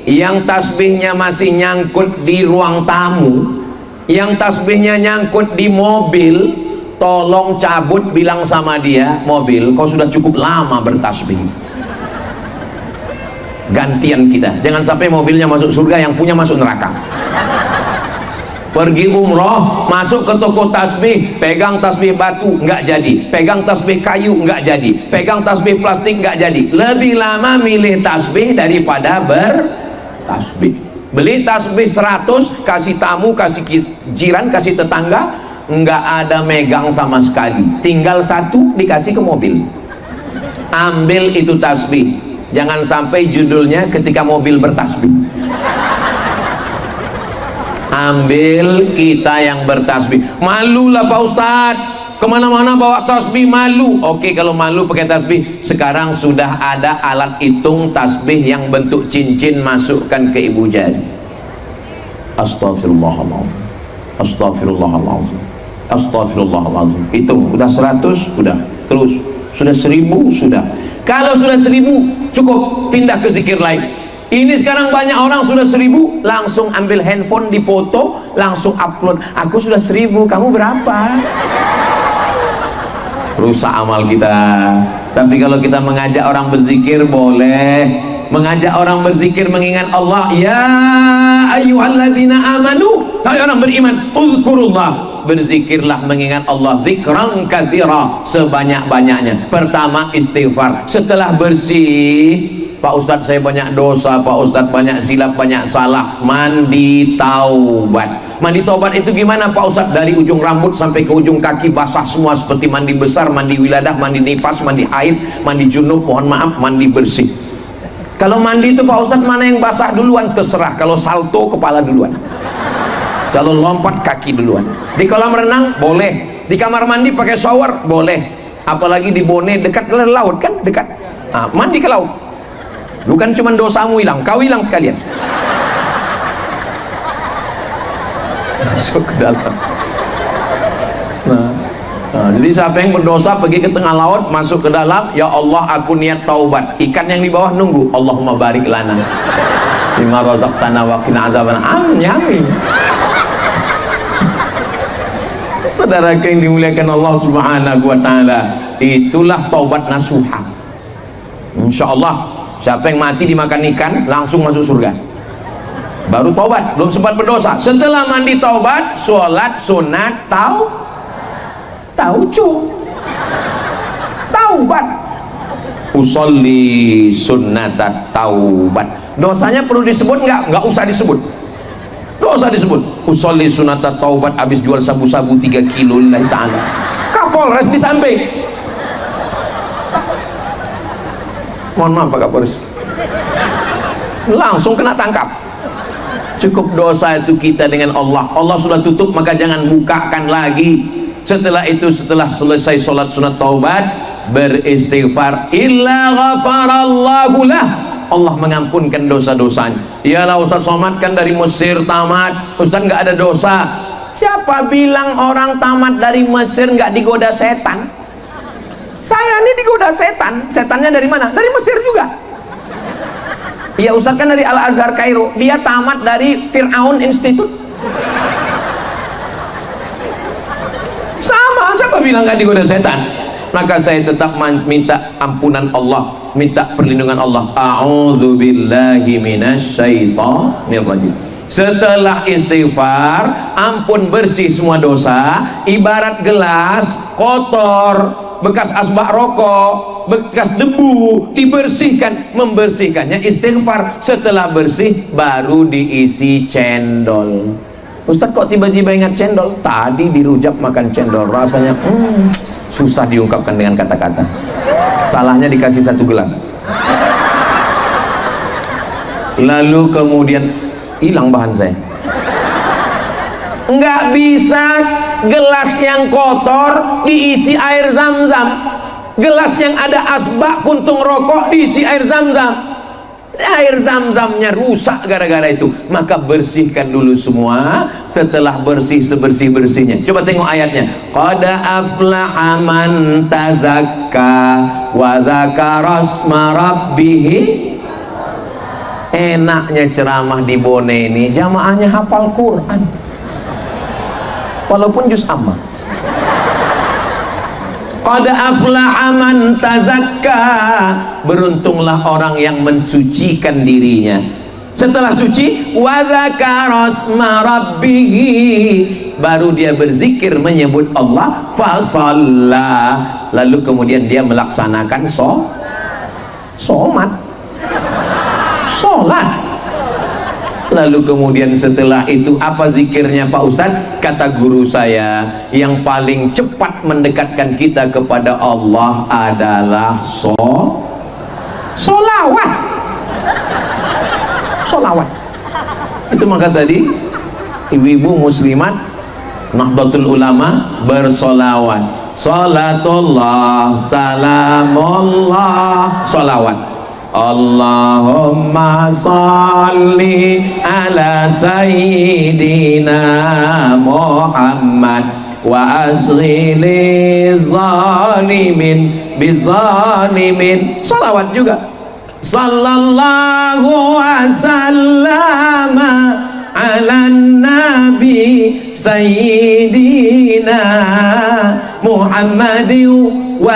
yang tasbihnya masih nyangkut di ruang tamu, yang tasbihnya nyangkut di mobil, tolong cabut, bilang sama dia, mobil kau sudah cukup lama bertasbih, gantian kita, jangan sampai mobilnya masuk surga, yang punya masuk neraka. Pergi umroh, masuk ke toko tasbih, pegang tasbih batu nggak jadi, pegang tasbih kayu nggak jadi, pegang tasbih plastik nggak jadi. Lebih lama milih tasbih daripada bertasbih. Beli tasbih 100, kasih tamu, kasih jiran, kasih tetangga, nggak ada megang sama sekali, tinggal 1 dikasih ke mobil. Ambil itu tasbih, jangan sampai judulnya ketika mobil bertasbih. Ambil kita yang bertasbih. Malulah Pak Ustadz, kemana-mana bawa tasbih malu. Oke, kalau malu pakai tasbih, sekarang sudah ada alat hitung tasbih yang bentuk cincin, masukkan ke ibu jari. Astagfirullahaladzim, astagfirullahaladzim, astagfirullahaladzim. Hitung, udah 100, udah, terus sudah 1000, sudah. Kalau sudah 1000 cukup, pindah ke zikir lain. Ini sekarang banyak orang sudah 1000, langsung ambil handphone, di foto, langsung upload. Aku sudah 1000, kamu berapa? Rusak amal kita. Tapi kalau kita mengajak orang berzikir, boleh. Mengajak orang berzikir, mengingat Allah. Ya ayyuhalladzina amanu, hai orang beriman, uzkurullah, berzikirlah mengingat Allah, zikran katsira, sebanyak-banyaknya. Pertama istighfar. Setelah bersih, Pak Ustadz saya banyak dosa, Pak Ustadz banyak silap, banyak salah, mandi taubat. Mandi taubat itu gimana Pak Ustadz? Dari ujung rambut sampai ke ujung kaki basah semua, seperti mandi besar, mandi wiladah, mandi nifas, mandi haid, mandi junub, mohon maaf, mandi bersih. Kalau mandi itu Pak Ustadz mana yang basah duluan? Terserah. Kalau salto, kepala duluan. Kalau lompat, kaki duluan. Di kolam renang boleh, di kamar mandi pakai shower boleh, apalagi di Bone, dekat laut kan, dekat. Nah, mandi ke laut. Bukan cuma dosamu hilang, kau hilang sekalian. Masuk ke dalam. Jadi siapa yang berdosa pergi ke tengah laut, masuk ke dalam, ya Allah aku niat taubat. Ikan yang di bawah nunggu, Allahumma barik lana bima razaqtana wa qina azaban. Yamin. Saudara yang dimuliakan Allah Subhanahu wa taala, itulah taubat nasuha. Insyaallah Siapa yang mati dimakan ikan langsung masuk surga. Baru taubat, belum sempat berdosa. Setelah mandi taubat, sholat sunat taubat. Usolli sunnatat taubat. Dosanya perlu disebut nggak usah disebut. Dosa disebut. Usolli sunnatat taubat, habis jual sabu-sabu 3 kilo lillahi ta'ala. Kapolres di samping. Mohon maaf Pak Kapolres. Langsung kena tangkap. Cukup dosa itu kita dengan Allah. Allah sudah tutup, maka jangan bukakan lagi. Setelah itu, setelah selesai sholat sunat taubat, beristighfar, illa ghafarallahu lah, Allah mengampunkan dosa-dosanya. Yalah Ustaz Somad kan dari Mesir tamat, Ustaz nggak ada dosa. Siapa bilang orang tamat dari Mesir nggak digoda setan? Saya ini digoda setan. Setannya dari mana? Dari Mesir juga. Ya Ustaz kan dari Al-Azhar Kairo, dia tamat dari Fir'aun Institute. Sama, siapa bilang nggak digoda setan? Maka saya tetap minta ampunan Allah, minta perlindungan Allah. A'udzubillahi minasyaitonir rajim. Setelah istighfar, ampun, bersih semua dosa. Ibarat gelas kotor, bekas asbak rokok, bekas debu, dibersihkan. Membersihkannya istighfar. Setelah bersih baru diisi cendol. Ustaz kok tiba-tiba ingat cendol? Tadi dirujak makan cendol, rasanya susah diungkapkan dengan kata-kata. Salahnya dikasih 1 gelas, lalu kemudian hilang bahan saya. Nggak bisa gelas yang kotor diisi air zam-zam, gelas yang ada asbak puntung rokok diisi air zam-zam. Air zam-zamnya rusak gara-gara itu. Maka bersihkan dulu semua. Setelah bersih sebersih-bersihnya, coba tengok ayatnya. Qad aflaha man tazakka wa dzakara asma rabbih. Enaknya ceramah di Bone ini, jamaahnya hafal Quran walaupun juz amma. Qad aflaha man tazakka, beruntunglah orang yang mensucikan dirinya. Setelah suci, wa dzakara asma rabbih, baru dia berzikir menyebut Allah, fa shalla, lalu kemudian dia melaksanakan sholat. Lalu kemudian setelah itu apa zikirnya Pak Ustadz? Kata guru saya, yang paling cepat mendekatkan kita kepada Allah adalah solawat. Itu maka tadi ibu-ibu muslimat Nahdlatul Ulama bersolawat. Salatullah, salamullah, solawat. Allahumma salli ala sayyidina Muhammad wa asghili zalimin bizalimin. Salawat juga. Sallallahu wasallama ala nabi sayyidina Muhammadin wa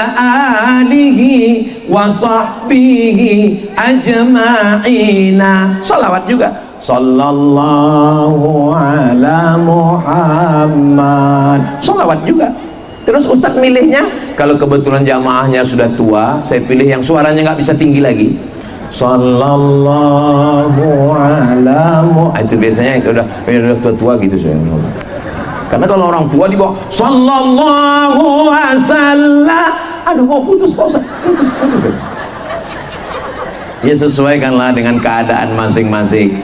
alihi wa sahbihi ajma'ina. Salawat juga. Sallallahu ala Muhammad. Salawat juga. Terus Ustadz milihnya, kalau kebetulan jamaahnya sudah tua, saya pilih yang suaranya nggak bisa tinggi lagi. Sallallahu ala Muhammad. Itu biasanya udah tua-tua gitu saya. Karena kalau orang tua di bawah sallallahu wasallam, aduh mau putus Pak Ustaz. Putus. Ya sesuaikanlah dengan keadaan masing-masing.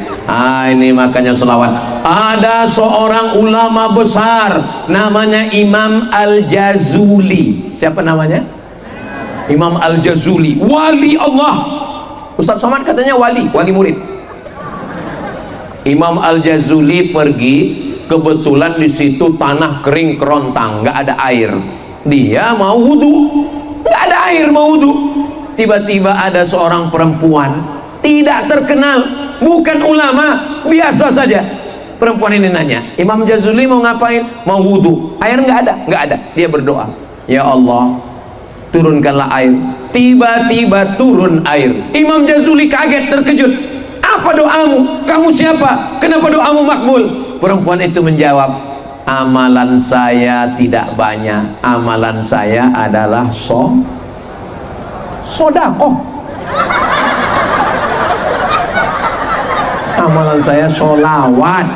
Ini makanya selawat. Ada seorang ulama besar namanya Imam Al-Jazuli. Siapa namanya? Imam Al-Jazuli, wali Allah. Ustaz Somad katanya wali murid. Imam Al-Jazuli pergi, kebetulan di situ tanah kering kerontang, nggak ada air. Dia mau wudhu, nggak ada air, mau wudhu. Tiba-tiba ada seorang perempuan tidak terkenal, bukan ulama, biasa saja. Perempuan ini nanya, Imam Jazuli mau ngapain? Mau wudhu. Air nggak ada. Dia berdoa, ya Allah, turunkanlah air. tiba-tiba turun air. Imam Jazuli kaget, terkejut. Apa doamu? Kamu siapa? Kenapa doamu makbul? Perempuan itu menjawab, amalan saya tidak banyak, amalan saya adalah sodakoh. Amalan saya solawat,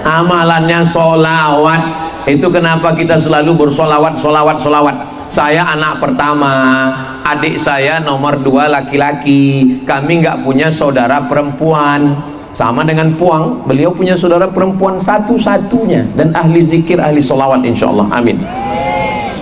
amalannya solawat. Itu kenapa kita selalu bersolawat, solawat. Saya anak pertama, adik saya nomor 2 laki-laki, kami nggak punya saudara perempuan. Sama dengan Puang, beliau punya saudara perempuan satu-satunya, dan ahli zikir, ahli solawat insyaallah, amin.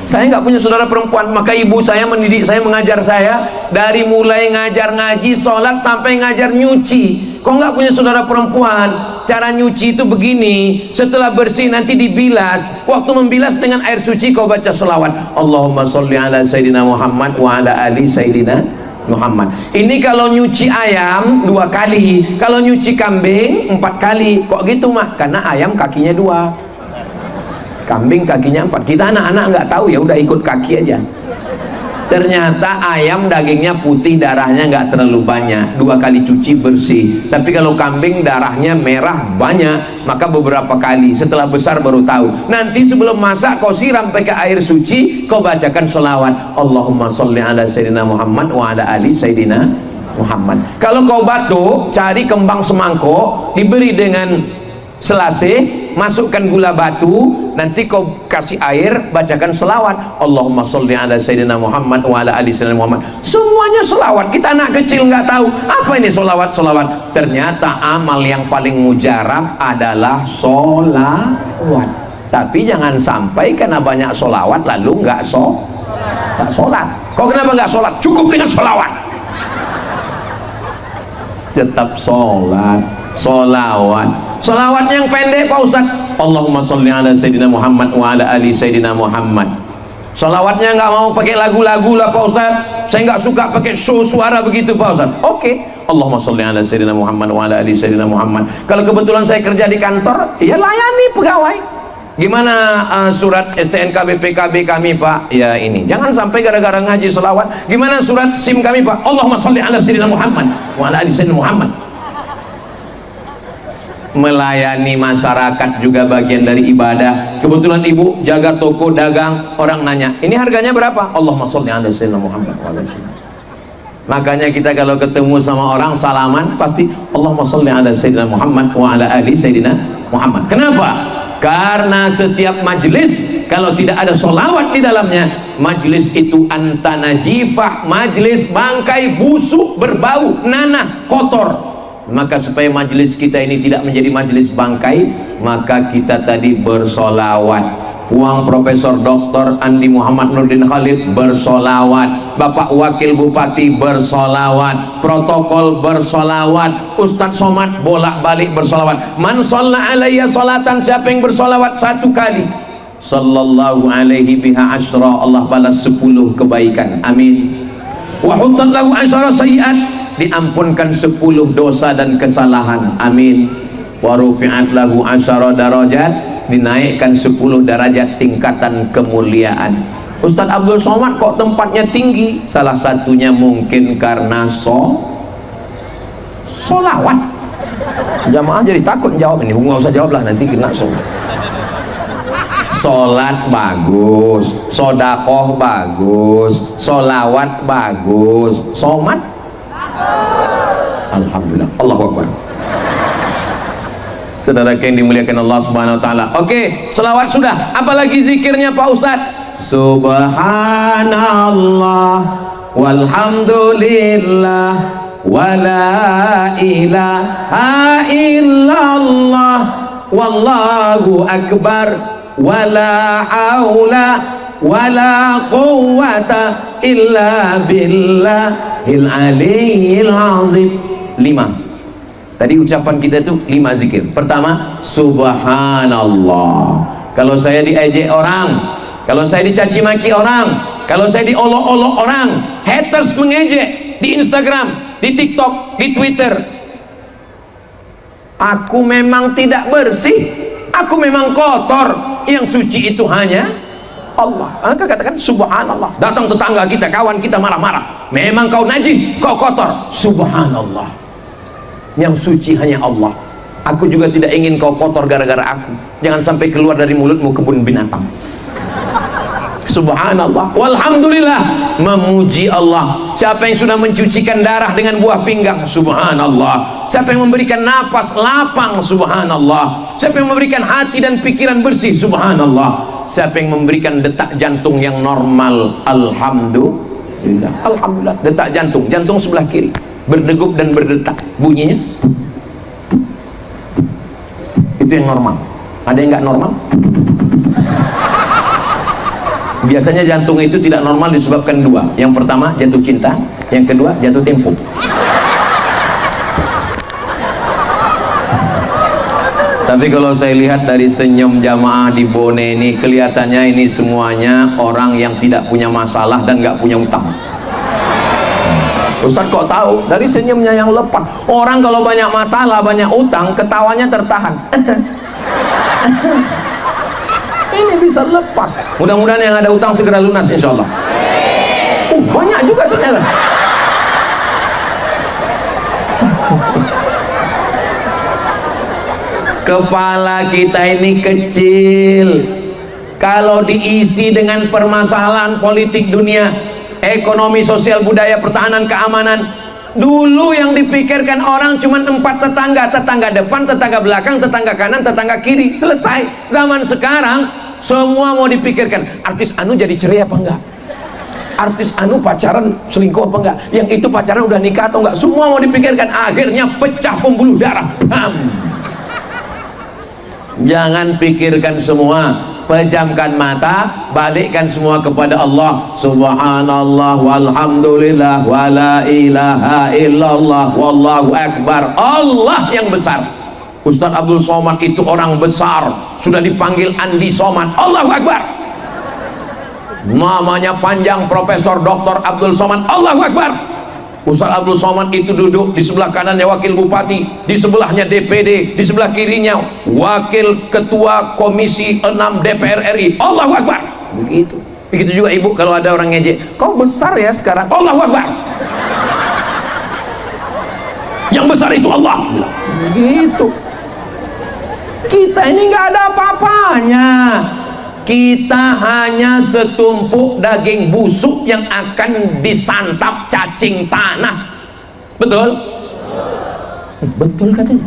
Saya nggak punya saudara perempuan, maka ibu saya mendidik saya, mengajar saya dari mulai ngajar ngaji, sholat, sampai ngajar nyuci. Kok nggak punya saudara perempuan? Cara nyuci itu begini, setelah bersih nanti dibilas. Waktu membilas dengan air suci kau baca sholawat, Allahumma sholli ala Sayyidina Muhammad wa ala ali Sayyidina Muhammad. Ini kalau nyuci ayam 2 kali, kalau nyuci kambing 4 kali. Kok gitu mak? Karena ayam kakinya 2, kambing kakinya 4. Kita anak-anak nggak tahu, ya udah ikut kaki aja. Ternyata ayam dagingnya putih, darahnya nggak terlalu banyak, 2 kali cuci bersih. Tapi kalau kambing darahnya merah banyak, maka beberapa kali. Setelah besar baru tahu. Nanti sebelum masak kau siram pakai air suci, kau bacakan sholawat, Allahumma sholli ala Sayyidina Muhammad wa ala ali Sayyidina Muhammad. Kalau kau batuk, cari kembang semangkuk, diberi dengan selasih, masukkan gula batu, nanti kau kasih air, bacakan selawat, Allahumma sholli ala Sayyidina Muhammad wa ala ali Sayyidina Muhammad. Semuanya selawat. Kita anak kecil nggak tahu apa ini selawat. Ternyata amal yang paling mujarab adalah solawat. Tapi jangan sampai karena banyak solawat lalu nggak sholat. Kok kenapa nggak sholat? Cukup dengan solawat. Tetap sholat, solawat. Salawat yang pendek Pak Ustaz, Allahumma sholli ala Sayyidina Muhammad wa ala ali Sayyidina Muhammad. Salawatnya nggak mau pakai lagu-lagu lah Pak Ustaz, saya nggak suka pakai show suara begitu Pak Ustaz. Oke, Allahumma sholli ala Sayyidina Muhammad wa ala ali Sayyidina Muhammad. Kalau kebetulan saya kerja di kantor, ya layani pegawai. Gimana surat STNK BPKB kami Pak? Ya ini, jangan sampai gara-gara ngaji salawat. Gimana surat SIM kami Pak? Allahumma sholli ala Sayyidina Muhammad wa ala ali Sayyidina Muhammad. Melayani masyarakat juga bagian dari ibadah. Kebetulan ibu jaga toko dagang, orang nanya, ini harganya berapa? Allahumma sholli ala Sayyidina Muhammad. Makanya kita kalau ketemu sama orang salaman pasti Allahumma sholli ala Sayyidina Muhammad wa ala ali Sayyidina Muhammad. Kenapa? Karena setiap majlis kalau tidak ada sholawat di dalamnya, majlis itu antanajifah, majlis bangkai busuk, berbau, nanah, kotor. Maka supaya majelis kita ini tidak menjadi majelis bangkai, maka kita tadi bersolawat. Puang Profesor Dr. Andi Muhammad Nurdin Khalid bersolawat, Bapak Wakil Bupati bersolawat, protokol bersolawat, Ustadz Somad bolak-balik bersolawat. Man sholla alaiya sholatan, siapa yang bersolawat 1 kali, sallallahu alaihi biha asyra, Allah balas 10 kebaikan, amin. Wa huttat lahu asyra sayyi'at, diampunkan 10 dosa dan kesalahan, amin. Wa rufi'at lahu asyara darajat, dinaikkan 10 derajat tingkatan kemuliaan. Ustadz Abdul Somad kok tempatnya tinggi? Salah satunya mungkin karena solawat. Jamaah jadi takut jawab ini, nggak usah jawab lah nanti kena Sholat bagus, sodakoh bagus, solawat bagus, somat alhamdulillah, Allahu Akbar. Saudara yang dimuliakan Allah Subhanahu wa taala. Oke, selawat sudah. Apalagi zikirnya Pak Ustaz? Subhanallah walhamdulillah wala ilaha illallah wallahu akbar wala haula wala quwwata illa billahil aliyyil azim. 5. Tadi ucapan kita itu 5 zikir. Pertama, subhanallah. Kalau saya diejek orang, kalau saya dicaci maki orang, kalau saya diolok-olok orang, haters mengejek di Instagram, di TikTok, di Twitter, aku memang tidak bersih, aku memang kotor. Yang suci itu hanya Allah. Maka katakan subhanallah. Datang tetangga kita, kawan kita marah-marah, memang kau najis, kau kotor. Subhanallah, yang suci hanya Allah. Aku juga tidak ingin kau kotor gara-gara aku. Jangan sampai keluar dari mulutmu kebun binatang. Subhanallah, walhamdulillah, memuji Allah. Siapa yang sudah mencucikan darah dengan buah pinggang? Subhanallah. Siapa yang memberikan napas lapang? Subhanallah. Siapa yang memberikan hati dan pikiran bersih? Subhanallah. Siapa yang memberikan detak jantung yang normal? Alhamdulillah. Alhamdulillah. Detak jantung, jantung sebelah kiri berdegup dan berdetak, bunyinya itu yang normal. Ada yang nggak normal? Biasanya jantung itu tidak normal disebabkan dua. Yang pertama jatuh cinta, yang kedua jatuh tempo. Tapi kalau saya lihat dari senyum jamaah di Bone ini, kelihatannya ini semuanya orang yang tidak punya masalah dan nggak punya utang. Ustaz kok tahu? Dari senyumnya yang lepas. Orang kalau banyak masalah, banyak utang, ketawanya tertahan. Ini bisa lepas. Mudah-mudahan yang ada utang segera lunas insya Allah. Banyak juga ternyata. Kepala kita ini kecil. Kalau diisi dengan permasalahan politik dunia, ekonomi, sosial, budaya, pertahanan, keamanan, dulu yang dipikirkan orang cuma 4 tetangga, tetangga depan, tetangga belakang, tetangga kanan, tetangga kiri, selesai. Zaman sekarang semua mau dipikirkan, artis anu jadi cerai apa enggak, artis anu pacaran selingkuh apa enggak, yang itu pacaran udah nikah atau enggak, semua mau dipikirkan. Akhirnya pecah pembuluh darah. Jangan pikirkan semua, pejamkan mata, balikkan semua kepada Allah. Subhanallah walhamdulillah wala ilaha illallah wallahu akbar. Allah yang besar. Ustaz Abdul Somad itu orang besar, sudah dipanggil Andi Somad. Allahu akbar. Namanya panjang, Profesor Dr. Abdul Somad. Allahu akbar. Ustaz Abdul Somad itu duduk di sebelah kanannya wakil bupati, di sebelahnya DPD, di sebelah kirinya wakil ketua komisi 6 DPR RI. Allahu akbar. Begitu. Begitu juga ibu kalau ada orang ngejek, kau besar ya sekarang. Allahu akbar. Yang besar itu Allah. Begitu. Kita ini nggak ada apa-apanya. Kita hanya setumpuk daging busuk yang akan disantap cacing tanah. Betul? Betul katanya.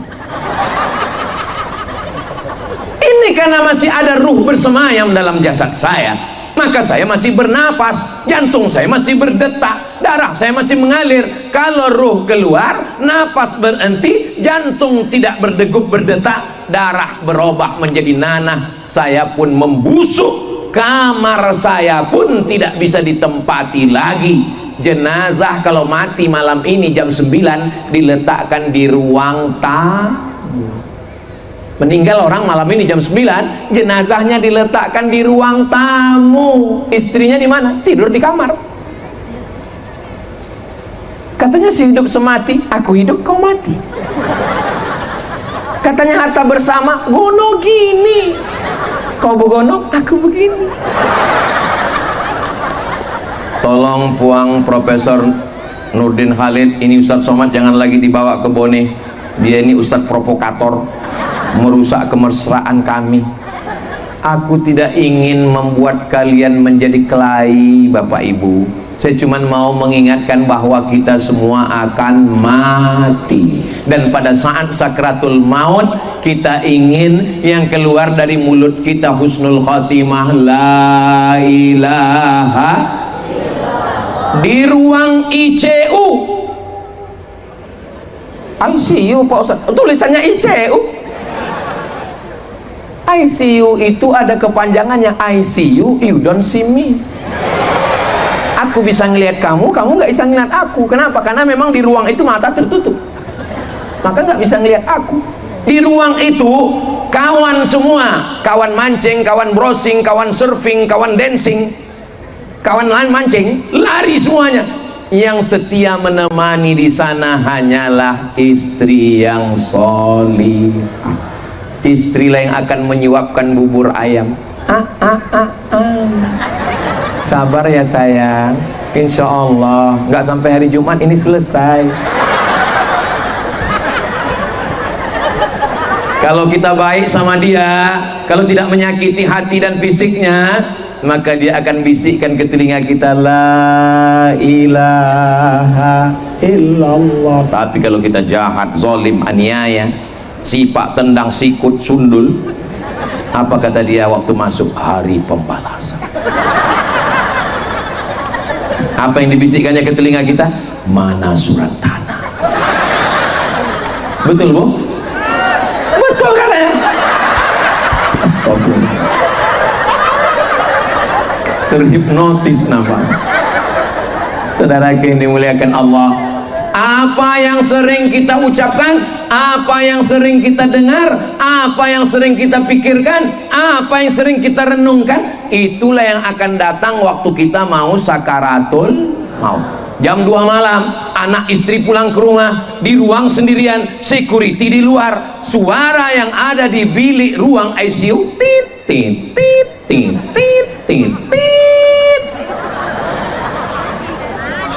Ini karena masih ada ruh bersemayam dalam jasad saya, maka saya masih bernapas, jantung saya masih berdetak, darah saya masih mengalir. Kalau ruh keluar, napas berhenti, jantung tidak berdegup berdetak, darah berubah menjadi nanah, saya pun membusuk, kamar saya pun tidak bisa ditempati lagi. Jenazah kalau mati malam ini jam 9 diletakkan di ruang tamu. Meninggal orang malam ini jam 9, jenazahnya diletakkan di ruang tamu. Istrinya di mana? Tidur di kamar. Katanya si hidup semati, aku hidup kau mati. Katanya harta bersama, gono gini, kau begono, aku begini. Tolong puang Profesor Nurdin Khalid, ini Ustadz Somad jangan lagi dibawa ke Bone. Dia ini Ustadz provokator, merusak kemesraan kami. Aku tidak ingin membuat kalian menjadi kelahi Bapak Ibu. Saya cuma mau mengingatkan bahwa kita semua akan mati, dan pada saat sakratul maut kita ingin yang keluar dari mulut kita husnul khotimah, la ilaha. Di ruang ICU, ICU Pak Ustaz, tulisannya ICU. ICU itu ada kepanjangannya, ICU you don't see me. Aku bisa ngelihat kamu, kamu nggak bisa ngelihat aku. Kenapa? Karena memang di ruang itu mata tertutup, maka nggak bisa ngelihat aku. Di ruang itu kawan semua, kawan mancing, kawan browsing, kawan surfing, kawan dancing, kawan mancing, lari semuanya. Yang setia menemani di sana hanyalah istri yang solihah, istri yang akan menyuapkan bubur ayam. Sabar ya sayang, insya Allah nggak sampai hari Jumat ini selesai. Kalau kita baik sama dia, kalau tidak menyakiti hati dan fisiknya, maka dia akan bisikkan ke telinga kita, la ilaha illallah. Tapi kalau kita jahat, zalim, aniaya, sipak, tendang, sikut, sundul, apa kata dia waktu masuk? Hari pembalasan. Apa yang dibisikkannya ke telinga kita? Mana surat tanah? Betul, Bu? Betul kan ya? Astagfirullah. Terhipnotis namanya. Saudara yang dimuliakan Allah, apa yang sering kita ucapkan, apa yang sering kita dengar, apa yang sering kita pikirkan, apa yang sering kita renungkan, itulah yang akan datang waktu kita mau sakaratul maut. Jam 2 malam, anak istri pulang ke rumah, di ruang sendirian, security di luar, suara yang ada di bilik ruang ICU, tit tit tit tit tit tit tit.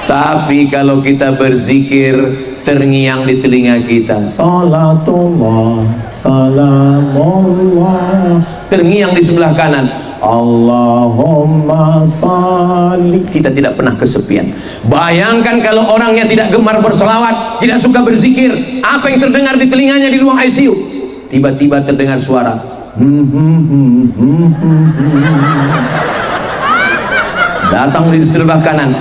Tapi kalau kita berzikir, terngiang di telinga kita, salatullah salamullah, terngiang di sebelah kanan, Allahumma salli. Kita tidak pernah kesepian. Bayangkan kalau orangnya tidak gemar berselawat, tidak suka berzikir, apa yang terdengar di telinganya di ruang ICU? Tiba-tiba terdengar suara datang di sebelah kanan,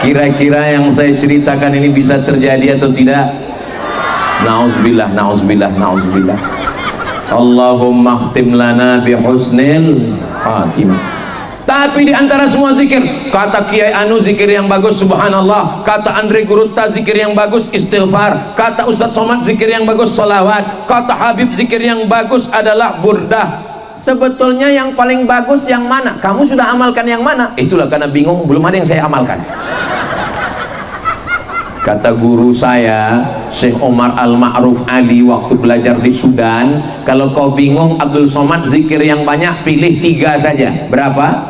kira-kira yang saya ceritakan ini bisa terjadi atau tidak? Nauzubillah, nauzubillah, nauzubillah. Allahumma khtim lana bi husnil khatimah. Tapi di antara semua zikir, kata Kiai Anu zikir yang bagus subhanallah, kata Andre Gurutta zikir yang bagus istighfar, kata Ustadz Somad zikir yang bagus salawat, kata Habib zikir yang bagus adalah burdah. Sebetulnya yang paling bagus yang mana? Kamu sudah amalkan yang mana? Itulah karena bingung, belum ada yang saya amalkan. Kata guru saya Syekh Omar Al-Ma'ruf Ali waktu belajar di Sudan, kalau kau bingung Abdul Somad zikir yang banyak, pilih 3 saja. Berapa?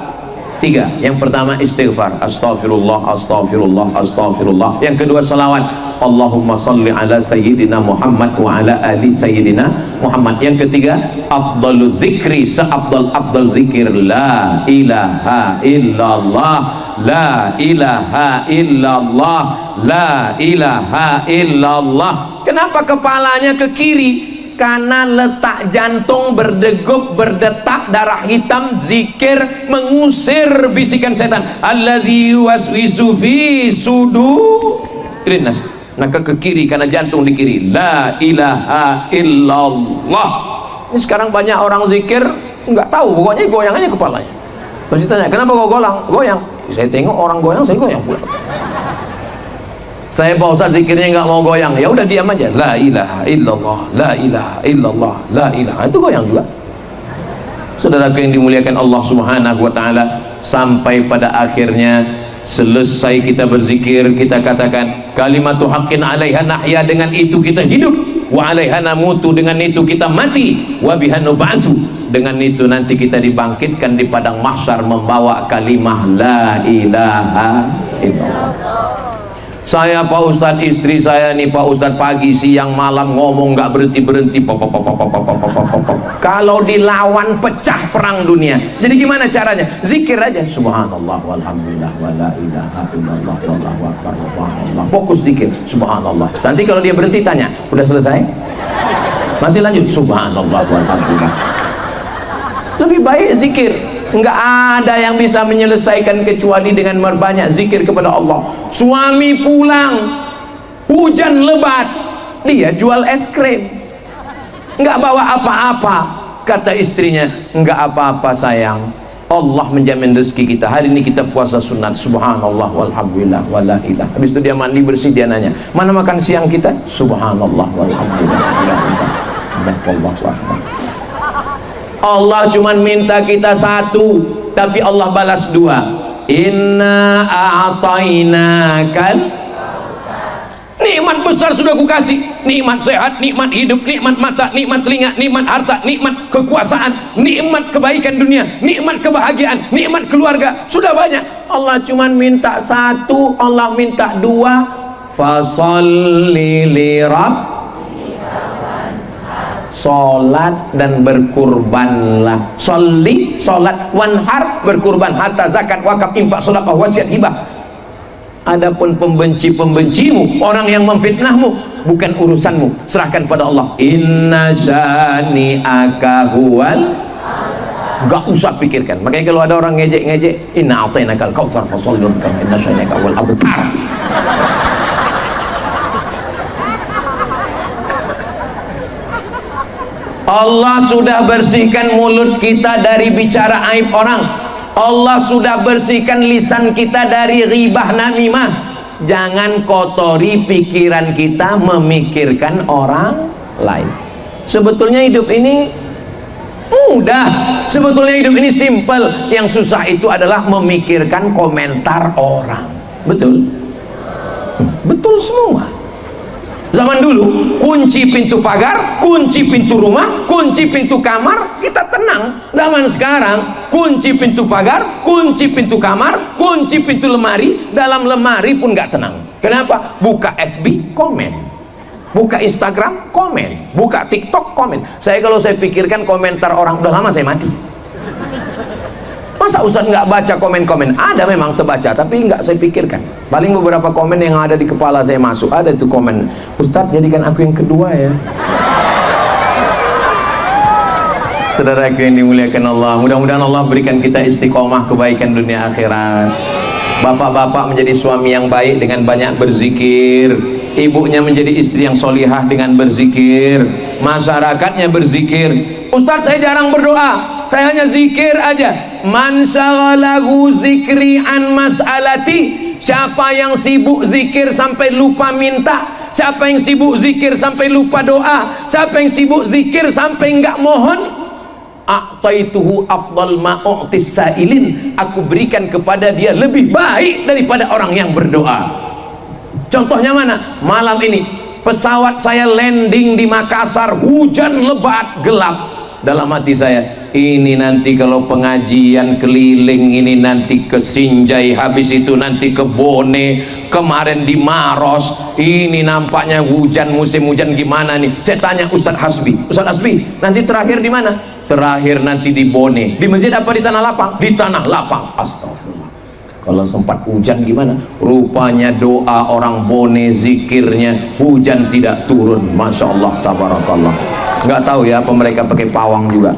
3. Yang pertama istighfar, astaghfirullah, astaghfirullah, astaghfirullah. Yang kedua salawat, Allahumma salli ala sayyidina Muhammad wa ala ali sayyidina Muhammad. Yang ketiga afdalu dzikri, seafdal zikir, la ilaha illallah, la ilaha illallah, la ilaha illallah. Kenapa kepalanya ke kiri? Karena letak jantung berdegup, berdetak, darah hitam, zikir mengusir bisikan setan. Alladzi yuwaswisu fi sudurin nas. Nah ke kiri karena jantung di kiri. La ilaha illallah. Ini sekarang banyak orang zikir nggak tahu, pokoknya goyang aja kepalanya. Terus ditanya, kenapa kau goyang? Saya tengok orang goyang, saya goyang pula. Saya Pak Ustaz zikirnya nggak mau goyang, ya udah diam aja. La ilaha illallah, la ilaha illallah, la ilaha, itu goyang juga. Saudara yang dimuliakan Allah Subhanahu wa taala, sampai pada akhirnya selesai kita berzikir, kita katakan kalimatu haqqin 'alaiha nahya, dengan itu kita hidup, wa 'alaiha namutu, dengan itu kita mati, wa biha nub'atsu, dengan itu nanti kita dibangkitkan di padang mahsyar membawa kalimah la ilaha illallah. Saya Pak Ustadz, istri saya nih Pak Ustadz, pagi siang malam ngomong nggak berhenti-berhenti, kalau dilawan pecah perang dunia. Jadi gimana caranya? Zikir aja, subhanallah walhamdulillah wala ilaha illallah wallahu akbar, subhanallah. Fokus zikir, subhanallah. Nanti kalau dia berhenti tanya, udah selesai? Masih lanjut, subhanallah walhamdulillah. Lebih baik zikir. Enggak ada yang bisa menyelesaikan kecuali dengan berbanyak zikir kepada Allah. Suami pulang, hujan lebat, dia jual es krim, enggak bawa apa-apa. Kata istrinya, enggak apa-apa sayang, Allah menjamin rezeki kita. Hari ini kita puasa sunat, subhanallah walhamdulillah wala ilah. Habis itu dia mandi bersih, dia nanya, mana makan siang kita? Subhanallah walhamdulillah wala ilah. Allah cuma minta kita 1, tapi Allah balas 2. Inna a'tainakal, nikmat besar besar sudah kukasih, nikmat sehat, nikmat hidup, nikmat mata, nikmat telinga, nikmat harta, nikmat kekuasaan, nikmat kebaikan dunia, nikmat kebahagiaan, nikmat keluarga, sudah banyak. Allah cuma minta satu, Allah minta dua, fasolli li rabb, sholat dan berkurbanlah. Sholli, sholat, wanhar, berkurban, harta, zakat, wakaf, infak, sedekah, wasiat, hibah. Adapun pembenci-pembencimu, orang yang memfitnahmu, bukan urusanmu, serahkan pada Allah. Inna syani'aka huwal, gak usah pikirkan. Makanya kalau ada orang ngejek-ngejek, inna a'tainakal kautsar fasholli lirabbika, inna syani'aka huwal abtar. Allah sudah bersihkan mulut kita dari bicara aib orang. Allah sudah bersihkan lisan kita dari ghibah namimah. Jangan kotori pikiran kita memikirkan orang lain. Sebetulnya hidup ini mudah, sebetulnya hidup ini simple. Yang susah itu adalah memikirkan komentar orang. Betul? Betul semua. Zaman dulu kunci pintu pagar, kunci pintu rumah, kunci pintu kamar, kita tenang. Zaman sekarang kunci pintu pagar, kunci pintu kamar, kunci pintu lemari, dalam lemari pun nggak tenang. Kenapa? Buka FB komen, buka Instagram komen, buka TikTok komen. Kalau saya pikirkan komentar orang, udah lama saya mati. Masa Ustaz nggak baca komen-komen? Ada memang terbaca, tapi nggak saya pikirkan. Paling beberapa komen yang ada di kepala saya masuk. Ada itu komen, Ustaz jadikan aku yang kedua ya. Saudaraku yang dimuliakan Allah, mudah-mudahan Allah berikan kita istiqomah kebaikan dunia akhirat. Bapak-bapak menjadi suami yang baik dengan banyak berzikir, ibunya menjadi istri yang solihah dengan berzikir, masyarakatnya berzikir. Ustaz saya jarang berdoa, saya hanya zikir aja. Man syaghalahu zikri an mas'alati, siapa yang sibuk zikir sampai lupa minta, siapa yang sibuk zikir sampai lupa doa, siapa yang sibuk zikir sampai enggak mohon, a'taituhu afdal ma u'tis sa'ilin, aku berikan kepada dia lebih baik daripada orang yang berdoa. Contohnya mana? Malam ini pesawat saya landing di Makassar, hujan lebat gelap. Dalam hati saya, ini nanti kalau pengajian keliling, ini nanti ke Sinjai, habis itu nanti ke Bone, kemarin di Maros, ini nampaknya hujan, musim hujan gimana nih? Saya tanya Ustadz Hasbi, Ustadz Hasbi nanti terakhir di mana? Terakhir nanti di Bone. Di masjid apa di Tanah Lapang? Di Tanah Lapang. Astagfirullah. Kalau sempat hujan gimana? Rupanya doa orang Bone, zikirnya, hujan tidak turun. Masya Allah, tabarakallah. Nggak tahu ya apa mereka pakai pawang juga.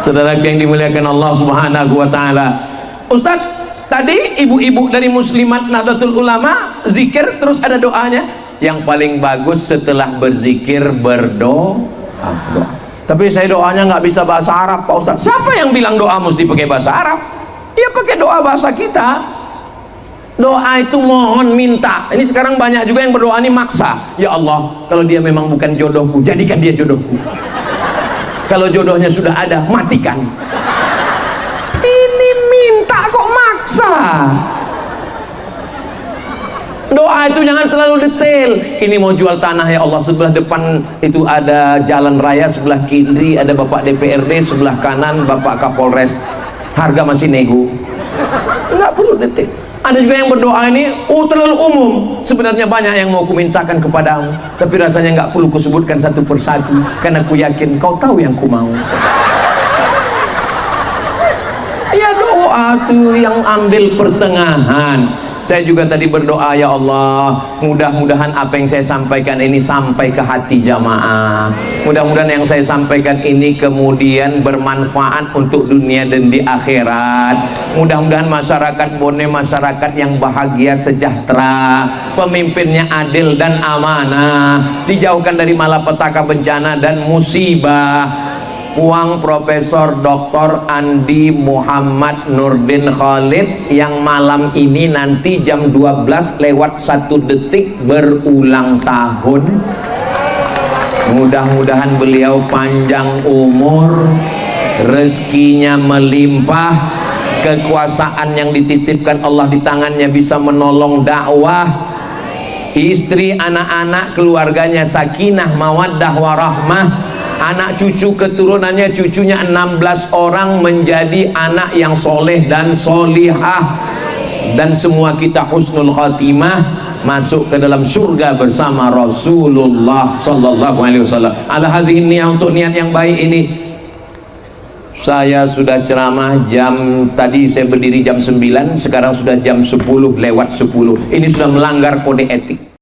Saudara yang dimuliakan Allah Subhanahu wa taala. Ustaz, tadi ibu-ibu dari Muslimat Nahdlatul Ulama zikir terus ada doanya. Yang paling bagus setelah berzikir berdoa. Tapi saya doanya nggak bisa bahasa Arab, Pak Ustaz. Siapa yang bilang doa mesti pakai bahasa Arab? Ya pakai doa bahasa kita. Doa itu mohon, minta. Ini sekarang banyak juga yang berdoa ini maksa. Ya Allah, kalau dia memang bukan jodohku, jadikan dia jodohku. Kalau jodohnya sudah ada, matikan. Ini minta kok maksa. Doa itu jangan terlalu detail. Ini mau jual tanah ya Allah, sebelah depan itu ada jalan raya, sebelah kiri ada Bapak DPRD, sebelah kanan Bapak Kapolres. Harga masih nego. Enggak perlu detail. Ada juga yang berdoa ini terlalu umum. Sebenarnya banyak yang mau kumintakan kepadamu, tapi rasanya nggak perlu kusebutkan satu persatu, karena ku yakin kau tahu yang ku mau. Ya doa tuh yang ambil pertengahan. Saya juga tadi berdoa, ya Allah, mudah-mudahan apa yang saya sampaikan ini sampai ke hati jamaah. Mudah-mudahan yang saya sampaikan ini kemudian bermanfaat untuk dunia dan di akhirat. Mudah-mudahan masyarakat Bone masyarakat yang bahagia, sejahtera, pemimpinnya adil dan amanah, dijauhkan dari malapetaka, bencana dan musibah. Uang Profesor Dr. Andi Muhammad Nurdin Khalid yang malam ini nanti jam 12:01 berulang tahun. Mudah-mudahan beliau panjang umur, rezekinya melimpah, kekuasaan yang dititipkan Allah di tangannya bisa menolong dakwah, istri, anak-anak, keluarganya sakinah, mawaddah, warahmah, anak cucu keturunannya, cucunya 16 orang menjadi anak yang soleh dan solihah, dan semua kita husnul khatimah, masuk ke dalam surga bersama Rasulullah sallallahu alaihi wasallam. Ala hadhihi niyah, untuk niat yang baik ini saya sudah ceramah tadi saya berdiri jam 9, sekarang sudah jam 10 lewat 10. Ini sudah melanggar kode etik.